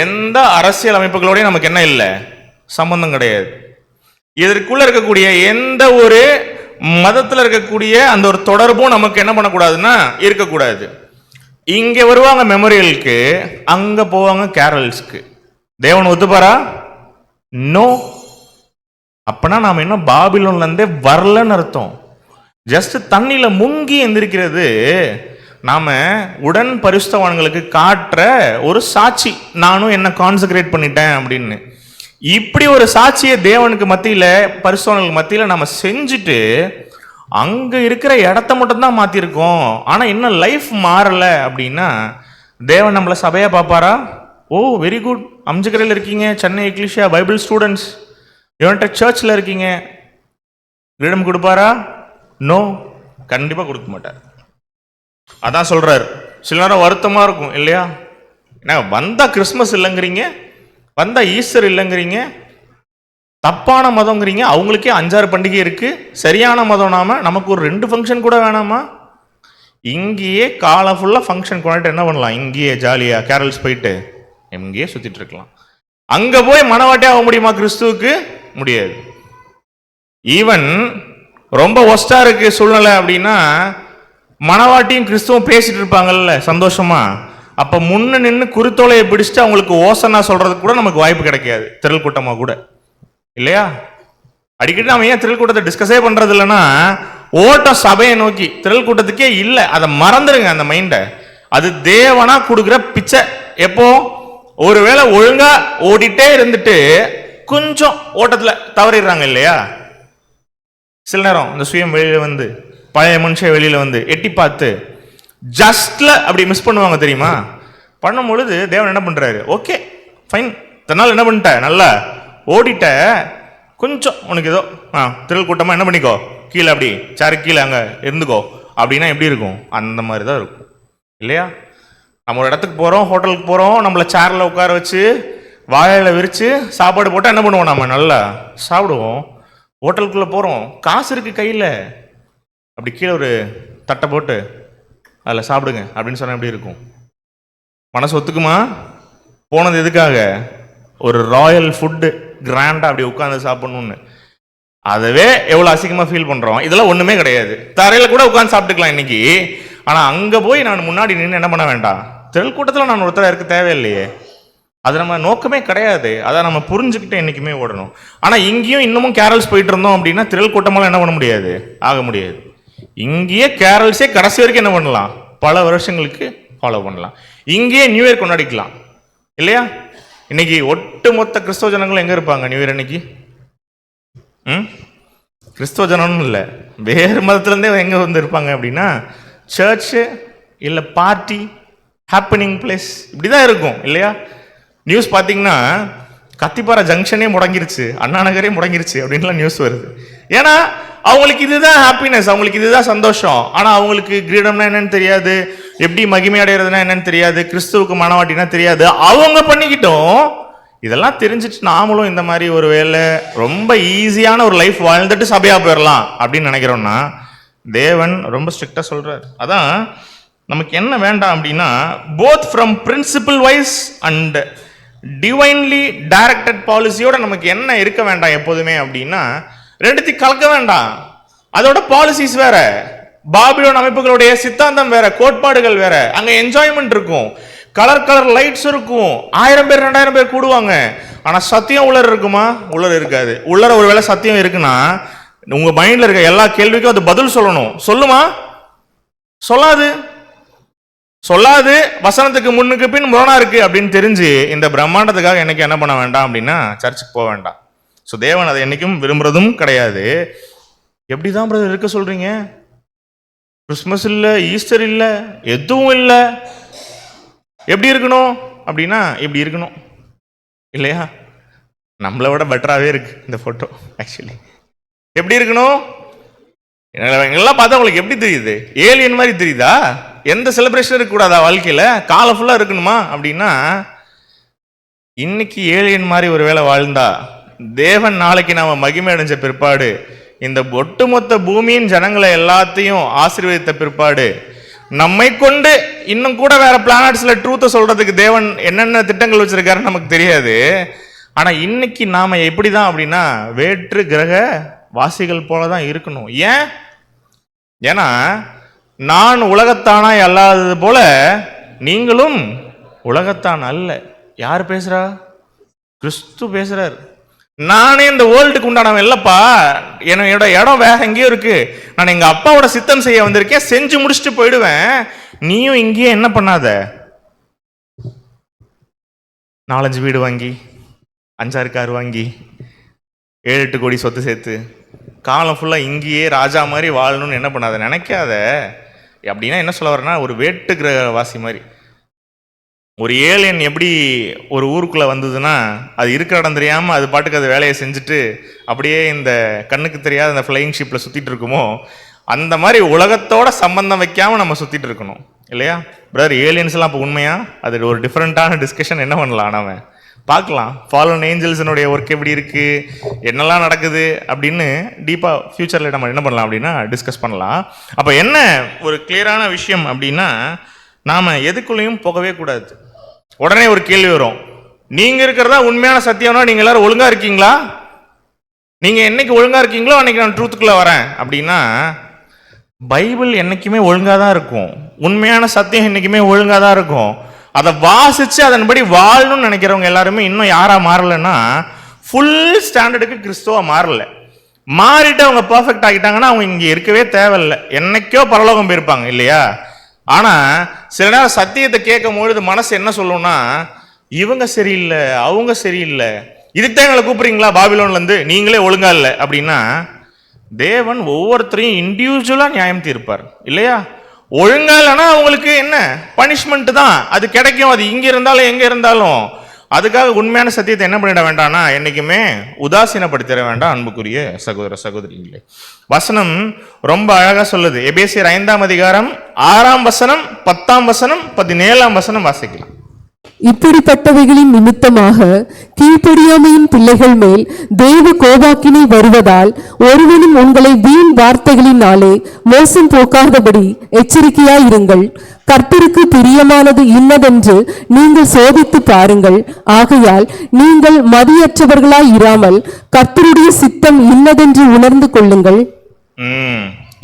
[SPEAKER 4] எந்த அரசியல் அமைப்புகளோடையும் நமக்கு என்ன இல்லை, சம்பந்தம் கிடையாது. இதற்குள்ள இருக்கக்கூடிய எந்த ஒரு மதத்தில் இருக்கக்கூடிய அந்த ஒரு தொடர்பும் நமக்கு என்ன பண்ணக்கூடாதுன்னா இருக்கக்கூடாது. இங்க வருவாங்க மெமோரியலுக்கு, அங்க போவாங்க கேரல்ஸ்க்கு. தேவன் ஒத்துப்பாரா? நோ. அப்பனா நாம என்ன பாபிலோன்ல இருந்தே வரலன்னு அர்த்தம். ஜஸ்ட் தண்ணியில முங்கி எந்திரிக்கிறது நாம உடன் பரிசுத்தவான்களுக்கு காட்டுற ஒரு சாட்சி. நானும் என்ன கான்சென்ட்ரேட் பண்ணிட்டேன் அப்படின்னு. இப்படி ஒரு சாட்சியை தேவனுக்கு மத்தியில, பரிசுத்தவான்களுக்கு மத்தியில நம்ம செஞ்சுட்டு அங்க இருக்கிற இடத்த மட்டும் தான் மாத்திருக்கோம். ஆனா இன்னும் லைஃப் மாறல அப்படின்னா தேவன் நம்மள சபையா பார்ப்பாரா? ஓ வெரி குட், அம்ஜகரையில் இருக்கீங்க, Chennai ecclesia Bible students, United சர்ச்சில் இருக்கீங்க, கிரீடம் கொடுப்பாரா? நோ, கண்டிப்பா கொடுக்க மாட்டார். அதான் சொல்றாரு. சில நேரம் வருத்தமா இருக்கும் இல்லையா? வந்தா கிறிஸ்மஸ் இல்லைங்கிறீங்க, வந்தா ஈஸ்டர் இல்லைங்கிறீங்க, தப்பான மதங்கிறீங்க. அவங்களுக்கே 5-6 பண்டிகை இருக்கு. சரியான மதம் நாம, நமக்கு ஒரு 2 ஃபங்க்ஷன் கூட வேணாமா? இங்கேயே காலம் ஃபுல்லா ஃபங்க்ஷன் கொண்டாட்டு என்ன பண்ணலாம்? இங்கேயே ஜாலியா கேரல்ஸ் போயிட்டு இங்கேயே சுத்திட்டு இருக்கலாம். அங்க போய் மனவாட்டே ஆக முடியுமா கிறிஸ்துவுக்கு? முடியாது. ஈவன் ரொம்ப ஒஸ்டா இருக்கு சூழ்நிலை அப்படின்னா மனவாட்டியும் கிறிஸ்துவும் பேசிட்டு இருப்பாங்கல்ல சந்தோஷமா. அப்ப முன்ன நின்று குருத்தோலையை பிடிச்சிட்டு அவங்களுக்கு ஓசனா சொல்றதுக்கு கூட நமக்கு வாய்ப்பு கிடைக்காது, திரள் கூட்டமா கூட இல்லையா? அடிக்கடி நம்ம ஏன் திரள் கூட்டத்தை டிஸ்கஸே பண்றது இல்லைன்னா, ஓட்டம் சபையை நோக்கி, திரள் கூட்டத்துக்கே இல்லை. அதை மறந்துடுங்க அந்த மைண்டை. அது தேவனா கொடுக்குற பிச்சை. எப்போ ஒருவேளை ஒழுங்கா ஓடிட்டே இருந்துட்டு கொஞ்சம் ஓட்டத்துல தவறிடுறாங்க இல்லையா? சில நேரம் இந்த சுயம் வெளியில வந்து, பழைய மனுஷன் வெளியில வந்து எட்டி பார்த்து ஜஸ்ட்ல அப்படி மிஸ் பண்ணுவாங்க தெரியுமா? பண்ணும் பொழுது தேவன் என்ன பண்றாரு? ஓகே ஃபைன், தன்னால் என்ன பண்ணிட்ட, நல்லா ஓடிட்ட, கொஞ்சம் உனக்கு ஏதோ திரள் கூட்டமா என்ன பண்ணிக்கோ, கீழே அப்படி சேரு கீழே அங்க இருந்துக்கோ அப்படின்னா எப்படி இருக்கும்? அந்த மாதிரி தான் இருக்கும் இல்லையா? நம்ம ஒரு இடத்துக்கு போறோம், ஹோட்டலுக்கு போறோம், நம்மள சேர்ல உட்கார வச்சு வாழையில விரிச்சு சாப்பாடு போட்டால் என்ன பண்ணுவோம்? நம்ம நல்லா சாப்பிடுவோம். ஹோட்டலுக்குள்ள போறோம், காசு இருக்கு கையில, அப்படி கீழே ஒரு தட்டை போட்டு அதில் சாப்பிடுங்க அப்படின்னு சொன்னா எப்படி இருக்கும்? மனசு ஒத்துக்குமா? போனது எதுக்காக? ஒரு ராயல் ஃபுட்டு, கிராண்டா அப்படி உட்காந்து சாப்பிடணும்னு. அதவே எவ்வளோ அசிங்கமாக ஃபீல் பண்ணுறோம். இதெல்லாம் ஒன்றுமே கிடையாது. தரையில் கூட உட்காந்து சாப்பிட்டுக்கலாம் இன்னைக்கு. ஆனால் அங்கே போய் நான் முன்னாடி நின்று என்ன பண்ண வேண்டாம்? திரள் கூட்டத்தில் நான் ஒருத்தராக இருக்க தேவையில்லையே. அது நம்ம நோக்கமே கிடையாது. அதை நம்ம புரிஞ்சுக்கிட்டு என்றைக்குமே ஓடணும். ஆனால் இங்கேயும் இன்னமும் கேரல்ஸ் போயிட்டு இருந்தோம் அப்படின்னா திரள் கூட்டமெல்லாம் என்ன பண்ண முடியாது, ஆக முடியாது. இங்கேயே கேரல்ஸே கடைசி வரைக்கும் என்ன பண்ணலாம்? பல வருஷங்களுக்கு ஃபாலோ பண்ணலாம். இங்கேயே நியூ இயர் கொண்டாடிக்கலாம் இல்லையா? இன்னைக்கு ஒட்டுமொத்த கிறிஸ்தவ ஜனங்களும் எங்கே இருப்பாங்க நியூ இயர் அன்னைக்கு? கிறிஸ்தவ ஜனம்னு இல்லை, வேறு மதத்துலேருந்தே எங்கே வந்து இருப்பாங்க அப்படின்னா சர்ச்சு இல்லை பார்ட்டி, ஹாப்பனிங் பிளேஸ், இப்படி தான் இருக்கும் இல்லையா? நியூஸ் பார்த்தீங்கன்னா கத்திப்பாறை ஜங்ஷனே முடங்கிருச்சு, அண்ணா நகரே முடங்கிருச்சு அப்படின்லாம் நியூஸ் வருது. ஏன்னா அவங்களுக்கு இதுதான் ஹாப்பினஸ், அவங்களுக்கு இதுதான் சந்தோஷம். ஆனால் அவங்களுக்கு கிரீடம்னா என்னன்னு தெரியாது, எப்படி மகிமை அடைகிறதுனா என்னன்னு தெரியாது, கிறிஸ்துவுக்கு மனவாட்டினா தெரியாது. அவங்க பண்ணிக்கிட்டோம். இதெல்லாம் தெரிஞ்சிட்டு நாமளும் இந்த மாதிரி ஒரு வேலை ரொம்ப ஈஸியான ஒரு லைஃப் வாழ்ந்துட்டு சபையா போயிடலாம் அப்படின்னு நினைக்கிறோம்னா தேவன் ரொம்ப ஸ்ட்ரிக்டா சொல்றாரு. அதான் நமக்கு என்ன வேண்டாம் அப்படின்னா, both from principle wise and divinely directed பாலிசியோட நமக்கு என்ன இருக்க வேண்டாம் எப்போதுமே அப்படின்னா, ரெண்டுத்தையும் கலக்க வேண்டாம். அதோட பாலிசிஸ் வேற, பாபிலோன் அமைப்புகளுடைய சித்தாந்தம் வேற, கோட்பாடுகள் வேற. அங்க என்ஜாய்மெண்ட் இருக்கும், கலர் கலர் லைட்ஸ் இருக்கும், 1000 பேர் 2000 பேர் கூடுவாங்க. ஆனா சத்தியம் உள்ளர இருக்குமா? உள்ளர இருக்காது. உள்ளர ஒருவேளை சத்தியம் இருக்குன்னா உங்க மைண்ட்ல இருக்க எல்லா கேள்விக்கும் அது பதில் சொல்லணும். சொல்லுமா? சொல்லாது. சொல்லாது. வசனத்துக்கு முன்னுக்கு பின் முரணா இருக்கு அப்படின்னு தெரிஞ்சு இந்த பிரம்மாண்டத்துக்காக என்னைக்கு என்ன பண்ண வேண்டாம் அப்படின்னா சர்ச்சுக்கு போக வேண்டாம். ஸோ தேவன் அதை என்னைக்கும் விரும்புறதும் கிடையாது. எப்படிதான் பிரதர் இருக்க சொல்றீங்க? கிறிஸ்மஸ் இல்லை, ஈஸ்டர் இல்லை, எதுவும் இல்லை, எப்படி இருக்கணும் அப்படின்னா இப்படி இருக்கணும் இல்லையா? நம்மளை விட பெட்டராகவே இருக்கு இந்த ஃபோட்டோ. ஆக்சுவலி எப்படி இருக்கணும்? எல்லாம் பார்த்தா உங்களுக்கு எப்படி தெரியுது? ஏலியன் மாதிரி தெரியுதா? எந்த செலிப்ரேஷன் இருக்கக்கூடாதா வாழ்க்கையில? காலம் ஃபுல்லா இருக்கணுமா அப்படின்னா, இன்னைக்கு ஏலியன் மாதிரி ஒரு வேளை வாழ்ந்தா தேவன் நாளைக்கு நாம மகிமை அடைஞ்ச பிற்பாடு இந்த ஒட்டுமொத்த பூமியின் ஜனங்களை எல்லாத்தையும் ஆசீர்வதித்த பிற்பாடு நம்மை கொண்டு இன்னும் கூட வேற பிளானட்ஸ்ல ட்ரூத்தை சொல்றதுக்கு தேவன் என்னென்ன திட்டங்கள் வச்சிருக்காருன்னு நமக்கு தெரியாது. ஆனா இன்னைக்கு நாம எப்படிதான் அப்படின்னா வேற்று கிரக வாசிகள் போலதான் இருக்கணும். ஏன்னா நான் உலகத்தானாய் அல்லாதது போல நீங்களும் உலகத்தான் அல்ல. யார் பேசுறா? கிறிஸ்து பேசுறார். நானே இந்த வேர்ல்டுக்கு உண்டானவன் இல்லப்பா, என்னோட இடம் வேற எங்கேயோ இருக்கு, நான் எங்க அப்பாவோட சித்தம் செய்ய வந்திருக்கேன், செஞ்சு முடிச்சுட்டு போயிடுவேன். நீயும் இங்கேயே என்ன பண்ணாத, 4-5 வீடு வாங்கி 5-6 கார் வாங்கி 7-8 கோடி சொத்து சேர்த்து காலம் ஃபுல்லா இங்கேயே ராஜா மாதிரி வாழணும்னு என்ன பண்ணாத, நினைக்காத. அப்படின்னா என்ன சொல்ல வரேன்னா, ஒரு வேட்டு கிரகவாசி மாதிரி. ஒரு ஏலியன் எப்படி ஒரு ஊருக்குள்ள வந்ததுன்னா அது இருக்கிற இடம் தெரியாம அது பாட்டுக்கு அது வேலையை செஞ்சுட்டு அப்படியே இந்த கண்ணுக்கு தெரியாத அந்த ஃப்ளையிங் ஷிப்ல சுத்திட்டு இருக்குமோ, அந்த மாதிரி உலகத்தோட சம்பந்தம் வைக்காம நம்ம சுத்திட்டு இருக்கணும் இல்லையா பிரதர்? ஏலியன்ஸ் எல்லாம் இப்போ உண்மையா? அது ஒரு டிஃப்ரெண்டான டிஸ்கஷன். என்ன பண்ணலாம், நாம பார்க்கலாம். ஃபாலன் ஏஞ்சல்ஸினுடைய ஒர்க் எப்படி இருக்கு, என்னெல்லாம் நடக்குது அப்படின்னு டீப்பா ஃபியூச்சர்ல நம்ம என்ன பண்ணலாம் அப்படின்னா டிஸ்கஸ் பண்ணலாம். அப்ப என்ன ஒரு கிளியரான விஷயம் அப்படின்னா, நாம எதுக்குள்ளேயும் போகவே கூடாது. உடனே ஒரு கேள்வி வரும், நீங்க இருக்கிறதா உண்மையான சத்தியம்னா நீங்க எல்லாரும் ஒழுங்கா இருக்கீங்களா? நீங்க என்னைக்கு ஒழுங்கா இருக்கீங்களோ அன்னைக்கு நான் ட்ரூத்துக்குள்ள வரேன் அப்படின்னா, பைபிள் என்னைக்குமே ஒழுங்கா தான் இருக்கும். உண்மையான சத்தியம் என்னைக்குமே ஒழுங்கா தான் இருக்கும். அதை வாசிச்சு அதன்படி வாழணும்னு நினைக்கிறவங்க எல்லாருமே இன்னும் யாரா மாறலன்னா ஃபுல் ஸ்டாண்டர்டுக்கு கிறிஸ்துவா மாறல. மாறிட்டு அவங்க பர்ஃபெக்ட் ஆகிட்டாங்கன்னா அவங்க இங்க இருக்கவே தேவையில்லை, என்னைக்கோ பரலோகம் போயிருப்பாங்க இல்லையா? ஆனா சில நேரம் சத்தியத்தை கேட்கும் பொழுது மனசு என்ன சொல்லும்னா, இவங்க சரியில்லை, அவங்க சரியில்லை, இதுக்குதான் எங்களை கூப்பிடுறீங்களா பாபிலோன்ல இருந்து, நீங்களே ஒழுங்கா இல்லை அப்படின்னா, தேவன் ஒவ்வொருத்தரையும் இண்டிவிஜுவலா நியாயம் தீர்ப்பார் இல்லையா? ஒழுங்கா இல்லைன்னா அவங்களுக்கு என்ன பனிஷ்மெண்ட் தான் அது கிடைக்கும். அது இங்க இருந்தாலும் எங்க இருந்தாலும். அதுக்காக உண்மையான சத்தியத்தை என்ன பண்ணிட வேண்டாம்னா என்னைக்குமே உதாசீனப்படுத்திட வேண்டாம். அன்புக்குரிய சகோதர சகோதரிகளே, வசனம் ரொம்ப அழகா சொல்லுது. எபேசியர் 5ஆம் அதிகாரம் 6ஆம் வசனம், 10ஆம் வசனம், 17ஆம் வசனம் வாசிக்கலாம்.
[SPEAKER 5] இப்படிப்பட்டவைகளின் நிமித்தமாக கீழ்ப்படியாமையின் பிள்ளைகள் மேல் தேவ கோபாக்கினை வருவதால் ஒருவனும் உங்களை வீண் வார்த்தைகளினாலே மோசம் போக்காதபடி எச்சரிக்கையாயிருங்கள். கர்த்தருக்கு பிரியமானது இன்னதென்று நீங்கள் சோதித்து பாருங்கள். ஆகையால் நீங்கள் மதியற்றவர்களாய் இராமல் கர்த்தருடைய சித்தம் இன்னதென்று உணர்ந்து கொள்ளுங்கள்.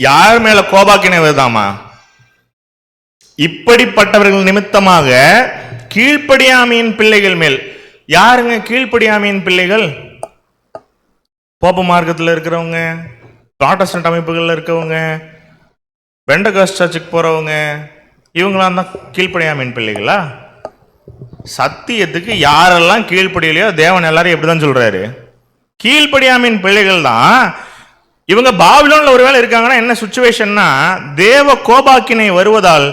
[SPEAKER 4] யார் மேல கோபாக்கினை வருதாமா? இப்படிப்பட்டவர்கள் நிமித்தமாக கீழ்ப்படியாமையின் பிள்ளைகள் மேல். யாருங்க கீழ்ப்படியாமையின் பிள்ளைகள்? போப்ப மார்க்கத்தில் இருக்கிறவங்க, ப்ராட்டஸ்டன்ட் அமைப்புகளில் இருக்கவங்க, பெண்டகாஸ்ட் சர்ச்சுக்கு போறவங்க, இவங்களாம் தான் கீழ்ப்படியாமையின் பிள்ளைகளா? சத்தியத்துக்கு யாரெல்லாம் கீழ்ப்படியலையோ தேவன் எல்லாரும் எப்படிதான் சொல்றாரு, கீழ்ப்படியாமையின் பிள்ளைகள் தான். இவங்க பாபிலோன்ல ஒருவேளை இருக்காங்கன்னா என்ன சுச்சுவேஷன்னா, தேவ கோபாக்கினை வருவதால்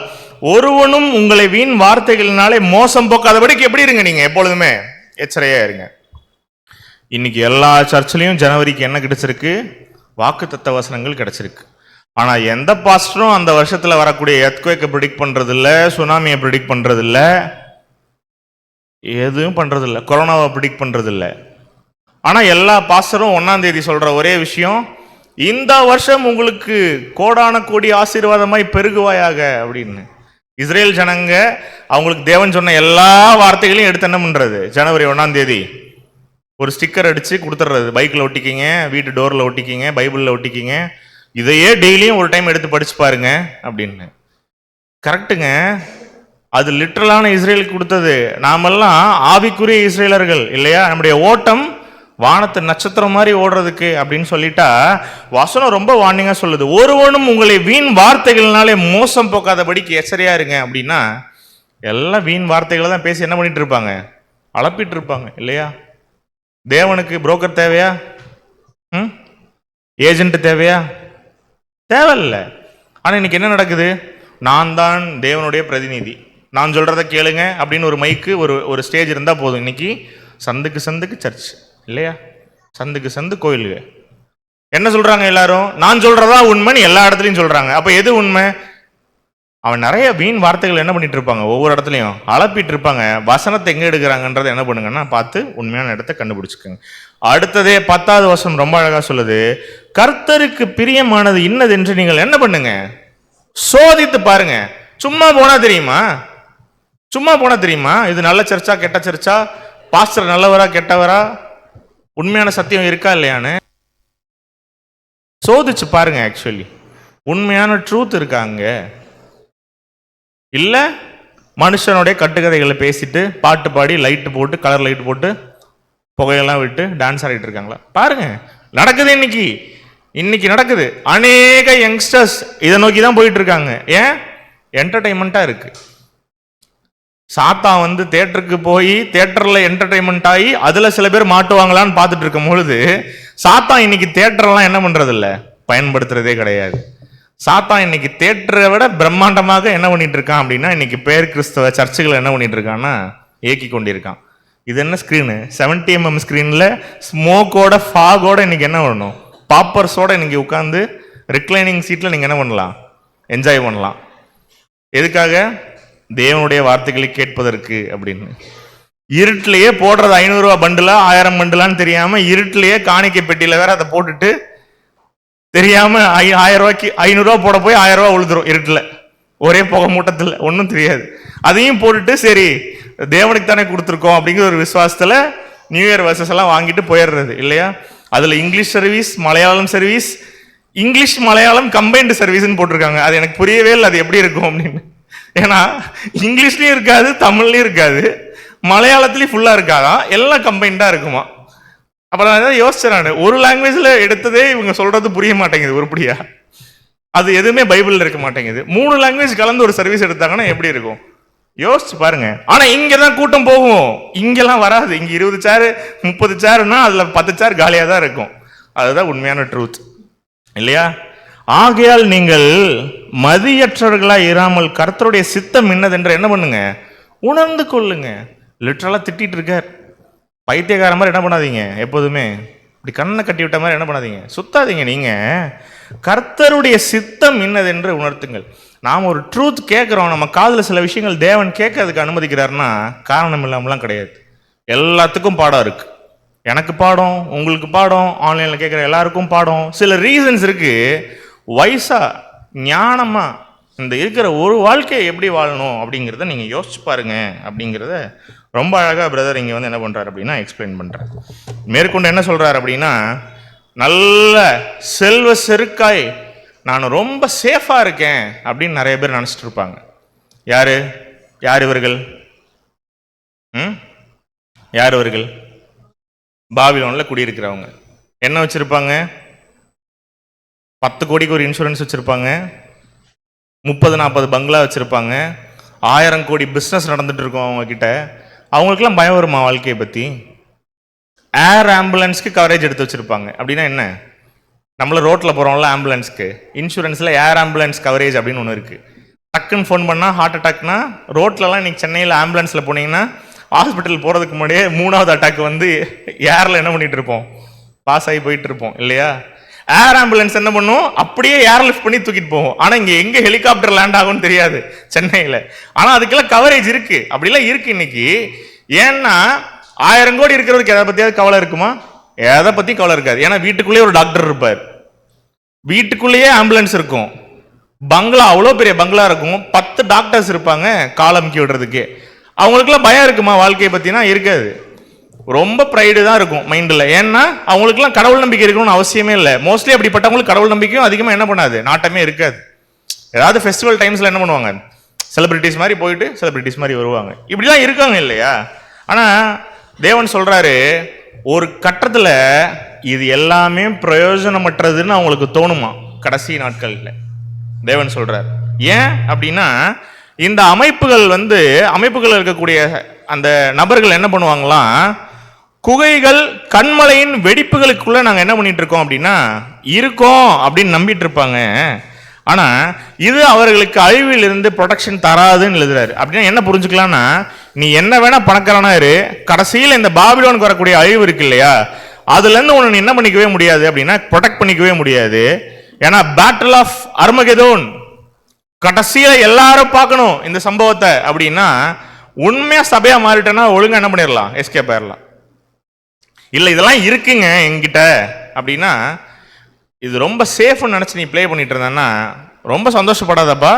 [SPEAKER 4] ஒருவனும் உங்களை வீண் வார்த்தைகளினாலே மோசம் போக்காதபடிக்கு எப்படி இருங்க, நீங்க எப்பொழுதுமே எச்சரிக்கையா இருங்க. இன்னைக்கு எல்லா சர்ச்சிலையும் ஜனவரிக்கு என்ன கிடைச்சிருக்கு? வாக்குத்தத்த வசனங்கள் கிடைச்சிருக்கு. ஆனா எந்த பாஸ்டரும் அந்த வருஷத்துல வரக்கூடிய எர்த்குவேக்கை ப்ரெடிக்ட் பண்றது இல்ல, சுனாமியை ப்ரெடிக்ட் பண்றது இல்ல, எதுவும் பண்றது இல்ல, கொரோனாவை ப்ரெடிக்ட் பண்றது இல்ல. ஆனா எல்லா பாஸ்டரும் 1ஆம் தேதி சொல்ற ஒரே விஷயம், இந்த வருஷம் உங்களுக்கு கோடான கோடி ஆசீர்வாதமாய் பெருகுவாயாக அப்படின்னு. இஸ்ரேல் ஜனங்க அவங்களுக்கு தேவன் சொன்ன எல்லா வார்த்தைகளையும் எடுத்து என்ன பண்றது, ஜனவரி 1ஆம் தேதி ஒரு ஸ்டிக்கர் அடிச்சு கொடுத்துட்றது. பைக்கில் ஒட்டிக்கிங்க, வீட்டு டோரில் ஒட்டிக்கிங்க, பைபிளில் ஒட்டிக்கிங்க, இதையே டெய்லியும் ஒரு டைம் எடுத்து படிச்சு பாருங்க அப்படின்னு. கரெக்டுங்க, அது லிட்டரலான இஸ்ரேலுக்கு கொடுத்தது. நாமெல்லாம் ஆவிக்குரிய இஸ்ரேலர்கள் இல்லையா? நம்முடைய ஓட்டம் வானத்து நட்சத்திரம் மாதிரி ஓடுறதுக்கு அப்படின்னு சொல்லிட்டா வசனம் ரொம்ப வார்னிங்கா சொல்லுது. ஒருவனும் உங்களை வீண் வார்த்தைகள்னாலே மோசம் போக்காதபடிக்கு எச்சரியா இருங்க அப்படின்னா, எல்லாம் வீண் வார்த்தைகளை தான் பேசி என்ன பண்ணிட்டு இருப்பாங்க, அலப்பிட்டு இருப்பாங்க இல்லையா? தேவனுக்கு புரோக்கர் தேவையா? ஏஜென்ட் தேவையா? தேவையில்லை. ஆனா இன்னைக்கு என்ன நடக்குது, நான் தான் தேவனுடைய பிரதிநிதி, நான் சொல்றதை கேளுங்க அப்படின்னு ஒரு மைக்கு ஒரு ஸ்டேஜ் இருந்தா போதும். இன்னைக்கு சந்துக்கு சந்துக்கு சர்ச் இல்லையா, சந்துக்கு சந்து கோயிலுங்க. என்ன சொல்றாங்க எல்லாரும்? நான் சொல்றதா உண்மைன்னு எல்லா இடத்துலையும் சொல்றாங்க. அப்ப எது உண்மை? அவன் நிறைய வீண் வார்த்தைகள் என்ன பண்ணிட்டு இருப்பாங்க, ஒவ்வொரு இடத்துலையும் அலப்பிட்டு இருப்பாங்க. வசனத்தை எங்க எடுக்கிறாங்கன்றதை என்ன பண்ணுங்கன்னா பார்த்து உண்மையான இடத்தை கண்டுபிடிச்சுக்கோங்க. அடுத்ததே 10வது வசனம் ரொம்ப அழகா சொல்லுது, கர்த்தருக்கு பிரியமானது இன்னது என்று நீங்கள் என்ன பண்ணுங்க, சோதித்து பாருங்க. சும்மா போனா தெரியுமா? சும்மா போனா தெரியுமா இது நல்ல சர்ச்சா கெட்ட சர்ச்சா, பாஸ்டர் நல்லவரா கெட்டவரா, உண்மையான சத்தியம் இருக்கா இல்லையான்னு சோதிச்சு பாருங்க. ஆக்சுவலி உண்மையான ட்ரூத் இருக்காங்க இல்ல மனுஷனுடைய கட்டுக்கதைகளை பேசிட்டு பாட்டு பாடி லைட்டு போட்டு கலர் லைட் போட்டு புகையெல்லாம் விட்டு டான்ஸ் ஆடிட்டு இருக்காங்களா பாருங்க. நடக்குது இன்னைக்கு நடக்குது. அநேக யங்ஸ்டர்ஸ் இதை நோக்கி தான் போயிட்டு இருக்காங்க. ஏன்? என்டர்டைன்மெண்ட்டா இருக்கு. சாத்தா வந்து தியேட்டருக்கு போய் தியேட்டர்ல என்டர்டைன்மெண்ட் ஆகி அதுல சில பேர் மாட்டுவாங்களான்னு பார்த்துட்டு இருக்கும் பொழுது சாத்தா இன்னைக்கு தியேட்டர்லாம் என்ன பண்றது இல்லை, பயன்படுத்துறதே கிடையாது. சாத்தா இன்னைக்கு தியேட்டரை விட பிரம்மாண்டமாக என்ன பண்ணிட்டு இருக்கான் அப்படின்னா, இன்னைக்கு பேர் கிறிஸ்தவ சர்ச்சுகள் என்ன பண்ணிட்டு இருக்கான்னா இயக்கி கொண்டிருக்கான். இது என்ன ஸ்கிரீனு? 70mm ஸ்கிரீன்ல ஸ்மோக்கோட ஃபாகோட இன்னைக்கு என்ன பண்ணணும், பாப்பர்ஸோட இன்னைக்கு உட்காந்து ரிக்ளைனிங் சீட்ல நீங்க என்ன பண்ணலாம், என்ஜாய் பண்ணலாம். எதுக்காக? தேவனுடைய வார்த்தைகளை கேட்பதற்கு அப்படின்னு. இருட்டிலேயே போடுறது 500 ரூபா பண்டுலா 1000 பண்டுலான்னு தெரியாம இருட்டிலேயே காணிக்கை பெட்டியில வேற அதை போட்டுட்டு தெரியாம 1000 ரூபாய்க்கு 500 ரூபா போட போய் 1000 ரூபா உழுதுரும் இருட்டுல, ஒரே புகை மூட்டத்தில் ஒன்றும் தெரியாது. அதையும் போட்டுட்டு சரி தேவனுக்கு தானே கொடுத்துருக்கோம் அப்படிங்கிற ஒரு விசுவாசத்துல நியூ இயர் வர்சஸ் எல்லாம் வாங்கிட்டு போயிடுறது இல்லையா. அதுல English service, Malayalam service, English Malayalam combined சர்வீஸ்ன்னு போட்டிருக்காங்க. அது எனக்கு புரியவே இல்லை அது எப்படி இருக்கும் அப்படின்னு. ஏன்னா இங்கிலீஷ்லயும் இருக்காது, தமிழ்லயும் இருக்காது, மலையாளத்துலயும் ஃபுல்லா இருக்காதான், எல்லாம் கம்பைண்டா இருக்குமா. அப்ப நான் ஏதாவது யோசிச்சேன், ஒரு லாங்குவேஜ்ல எடுத்ததே இவங்க சொல்றது புரிய மாட்டேங்குது உருப்படியா. அது எதுவுமே பைபிள்ல இருக்க மாட்டேங்குது. 3 லாங்குவேஜ் கலந்து ஒரு சர்வீஸ் எடுத்தாங்கன்னா எப்படி இருக்கும் யோசிச்சு பாருங்க. ஆனா இங்கதான் கூட்டம் போகும், இங்கெல்லாம் வராது. இங்க 20 சேர் 30 சேர்னா அதுல 10 சேர் காலியா தான் இருக்கும். அதுதான் உண்மையான ட்ரூத் இல்லையா. ஆகையால் நீங்கள் மதியற்றவர்களாய் இராமல் கர்த்தருடைய சித்தம் என்னதென்று என்ன பண்ணுங்க, உணர்ந்து கொள்ளுங்க. லிட்டரலா திட்டிட்டு இருக்கார். பைத்தியக்கார மாதிரி என்ன பண்ணாதீங்க, எப்போதுமே இப்படி கண்ணை கட்டி விட்ட மாதிரி என்ன பண்ணாதீங்க, சுத்தாதீங்க. நீங்க கர்த்தருடைய சித்தம் என்னதென்று உணர்த்துங்கள். நாம் ஒரு ட்ரூத் கேட்குறோம், நம்ம காதில் சில விஷயங்கள் தேவன் கேட்கறதுக்கு அனுமதிக்கிறாருன்னா காரணம் இல்லாமலாம் கிடையாது. எல்லாத்துக்கும் பாடம் இருக்கு. எனக்கு பாடம், உங்களுக்கு பாடம், ஆன்லைனில் கேட்குற எல்லாருக்கும் பாடம். சில ரீசன்ஸ் இருக்கு. வயசா ஞானமா இந்த இருக்கிற ஒரு வாழ்க்கையை எப்படி வாழணும் அப்படிங்கிறத நீங்கள் யோசிச்சு பாருங்க அப்படிங்கிறத ரொம்ப அழகாக பிரதர் இங்கே வந்து என்ன பண்ணுறாரு அப்படின்னா எக்ஸ்பிளைன் பண்ணுறாரு. மேற்கொண்டு என்ன சொல்கிறார் அப்படின்னா, நல்ல செல்வ செருக்காய் நான் ரொம்ப சேஃபாக இருக்கேன் அப்படின்னு நிறைய பேர் நினச்சிட்டு இருப்பாங்க. யார் யார் இவர்கள்? யார் இவர்கள்? பாபிலோனில் குடியிருக்கிறவங்க. என்ன வச்சுருப்பாங்க? 10 கோடிக்கு ஒரு இன்சூரன்ஸ் வச்சுருப்பாங்க, 30-40 பங்களா வச்சுருப்பாங்க, 1000 கோடி பிஸ்னஸ் நடந்துட்டு இருக்கும் அவங்க கிட்ட. அவங்களுக்குலாம் பயம் வருமா வாழ்க்கையை பற்றி? ஏர் ஆம்புலன்ஸ்க்கு கவரேஜ் எடுத்து வச்சுருப்பாங்க. அப்படின்னா என்ன? நம்மள ரோட்டில் போகிறோம்ல ஆம்புலன்ஸ்க்கு, இன்சூரன்ஸில் ஏர் ஆம்புலன்ஸ் கவரேஜ் அப்படின்னு ஒன்று இருக்குது. டக்குன்னு ஃபோன் பண்ணால் ஹார்ட் அட்டாக்னா, ரோட்லலாம் இன்றைக்கி சென்னையில் ஆம்புலன்ஸில் போனீங்கன்னா ஹாஸ்பிட்டல் போகிறதுக்கு முன்னாடியே 3வது அட்டாக் வந்து ஏரில் என்ன பண்ணிகிட்டு இருப்போம், பாஸ் ஆகி போயிட்டு இருப்போம் இல்லையா. ஏர் ஆம்புலன்ஸ் என்ன பண்ணும், அப்படியே ஏர் லிஃப்ட் பண்ணி தூக்கிட்டு போகும். ஆனால் இங்கே எங்கே ஹெலிகாப்டர் லேண்ட் ஆகும்னு தெரியாது சென்னையில். ஆனால் அதுக்கெல்லாம் கவரேஜ் இருக்குது. அப்படிலாம் இருக்குது இன்னைக்கு. ஏன்னா 1000 கோடி இருக்கிறவருக்கு எதை பற்றியாவது கவலை இருக்குமா? எதை பற்றியும் கவலை இருக்காது. ஏன்னா வீட்டுக்குள்ளேயே ஒரு டாக்டர் இருப்பார், வீட்டுக்குள்ளேயே ஆம்புலன்ஸ் இருக்கும், பங்களா அவ்வளோ பெரிய பங்களா இருக்கும், 10 டாக்டர்ஸ் இருப்பாங்க காலமுக்கி விடுறதுக்கு. அவங்களுக்குலாம் பயம் இருக்குமா வாழ்க்கையை பற்றினா? இருக்காது. ரொம்ப ப்ரைடு தான் இருக்கும் மைண்டில். ஏன்னா அவங்களுக்குலாம் கடவுள் நம்பிக்கை இருக்கணும்னு அவசியமே இல்லை. மோஸ்ட்லி அப்படிப்பட்டவங்களுக்கு கடவுள் நம்பிக்கையும் அதிகமாக என்ன பண்ணாது, நாட்டமே இருக்காது. ஏதாவது ஃபெஸ்டிவல் டைம்ஸில் என்ன பண்ணுவாங்க, செலிபிரிட்டிஸ் மாதிரி போயிட்டு செலிபிரிட்டிஸ் மாதிரி வருவாங்க. இப்படிலாம் இருக்காங்க இல்லையா. ஆனால் தேவன் சொல்கிறாரு, ஒரு கட்டத்தில் இது எல்லாமே பிரயோஜனமற்றதுன்னு அவங்களுக்கு தோணுமா கடைசி நாட்களில். தேவன் சொல்கிறார். ஏன் அப்படின்னா, இந்த அமைப்புகள் இருக்கக்கூடிய அந்த நபர்கள் என்ன பண்ணுவாங்களாம், குகைகள் கண்மலையின் வெடிப்புகளுக்குள்ள நாங்கள் என்ன பண்ணிட்டு இருக்கோம் அப்படின்னா இருக்கோம் அப்படின்னு நம்பிட்டு இருப்பாங்க. ஆனால் இது அவர்களுக்கு அழிவில் இருந்து ப்ரொடெக்ஷன் தராதுன்னு எழுதுறாரு. அப்படின்னா என்ன புரிஞ்சுக்கலாம்னா, நீ என்ன வேணா பணக்காரனா இரு, கடைசியில் இந்த பாபிலோனுக்கு வரக்கூடிய அழிவு இருக்கு இல்லையா, அதுலேருந்து உன்னை நீ என்ன பண்ணிக்கவே முடியாது அப்படின்னா ப்ரொடெக்ட் பண்ணிக்கவே முடியாது. ஏன்னா பேட்டில் ஆஃப் அர்மகெதோன் கடைசியில எல்லாரும் பார்க்கணும் இந்த சம்பவத்தை அப்படின்னா உண்மையா சபையா மாறிட்டேன்னா ஒழுங்கா என்ன பண்ணிடலாம், எஸ்கேப் ஆயிடலாம். இல்லை இதெல்லாம் இருக்குங்க என்கிட்ட அப்படின்னா இது ரொம்ப சேஃப்னு நினச்சி நீ ப்ளே பண்ணிட்டு இருந்தேன்னா ரொம்ப சந்தோஷப்படாதப்பா.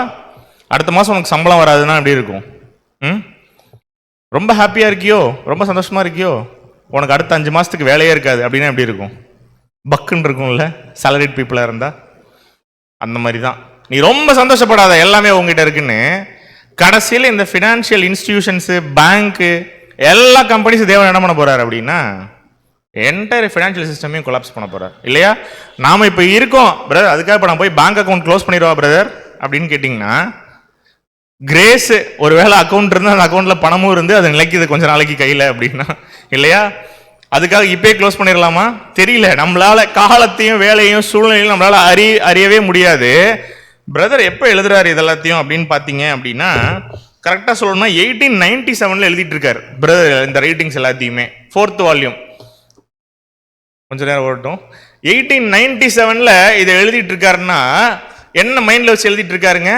[SPEAKER 4] அடுத்த மாதம் உனக்கு சம்பளம் வராதுன்னா எப்படி இருக்கும்? ரொம்ப ஹாப்பியாக இருக்கியோ, ரொம்ப சந்தோஷமாக இருக்கியோ, உனக்கு அடுத்த 5 மாதத்துக்கு வேலையே இருக்காது அப்படின்னா எப்படி இருக்கும்? பக்குன்னு இருக்கும்ல சேலரிட் பீப்புளாக இருந்தால். அந்த மாதிரி தான் நீ ரொம்ப சந்தோஷப்படாத எல்லாமே உங்ககிட்ட இருக்குன்னு. கடைசியில் இந்த ஃபினான்ஷியல் இன்ஸ்டிடியூஷன்ஸு, பேங்க்கு, எல்லா கம்பெனிஸும் தேவன் என்ன பண்ண போகிறார் அப்படின்னா என்டையர் ஃபினான்ஷியல் சிஸ்டமையும் கொலாப்ஸ் பண்ண போகிறார் இல்லையா? நாம் இப்போ இருக்கோம் பிரதர், அதுக்காக இப்போ நான் போய் பேங்க் அக்கௌண்ட் க்ளோஸ் பண்ணிடுவா பிரதர் அப்படின்னு கேட்டிங்கன்னா கிரேஸு ஒருவேளை அக்கௌண்ட் இருந்து அந்த அக்கௌண்ட்டில் பணமும் இருந்து அது நிலைக்குது கொஞ்சம் நாளைக்கு கையில் அப்படின்னா இல்லையா? அதுக்காக இப்போயே க்ளோஸ் பண்ணிடலாமா? தெரியல. நம்மளால காலத்தையும் வேலையும் சூழ்நிலையும் நம்மளால அறியவே முடியாது. பிரதர் எப்போ எழுதுறாரு இதெல்லாத்தையும் அப்படின்னு பார்த்தீங்க அப்படின்னா கரெக்டாக சொல்லணும்னா 1897 எழுதிட்டு இருக்காரு பிரதர் இந்த ரைட்டிங்ஸ் எல்லாத்தையுமே. 4th volume. கொஞ்ச நேரம் ஓட்டும். 1897 இதை எழுதிட்டு இருக்காருன்னா என்ன மைண்ட்ல வச்சு எழுதிட்டு இருக்காருங்க?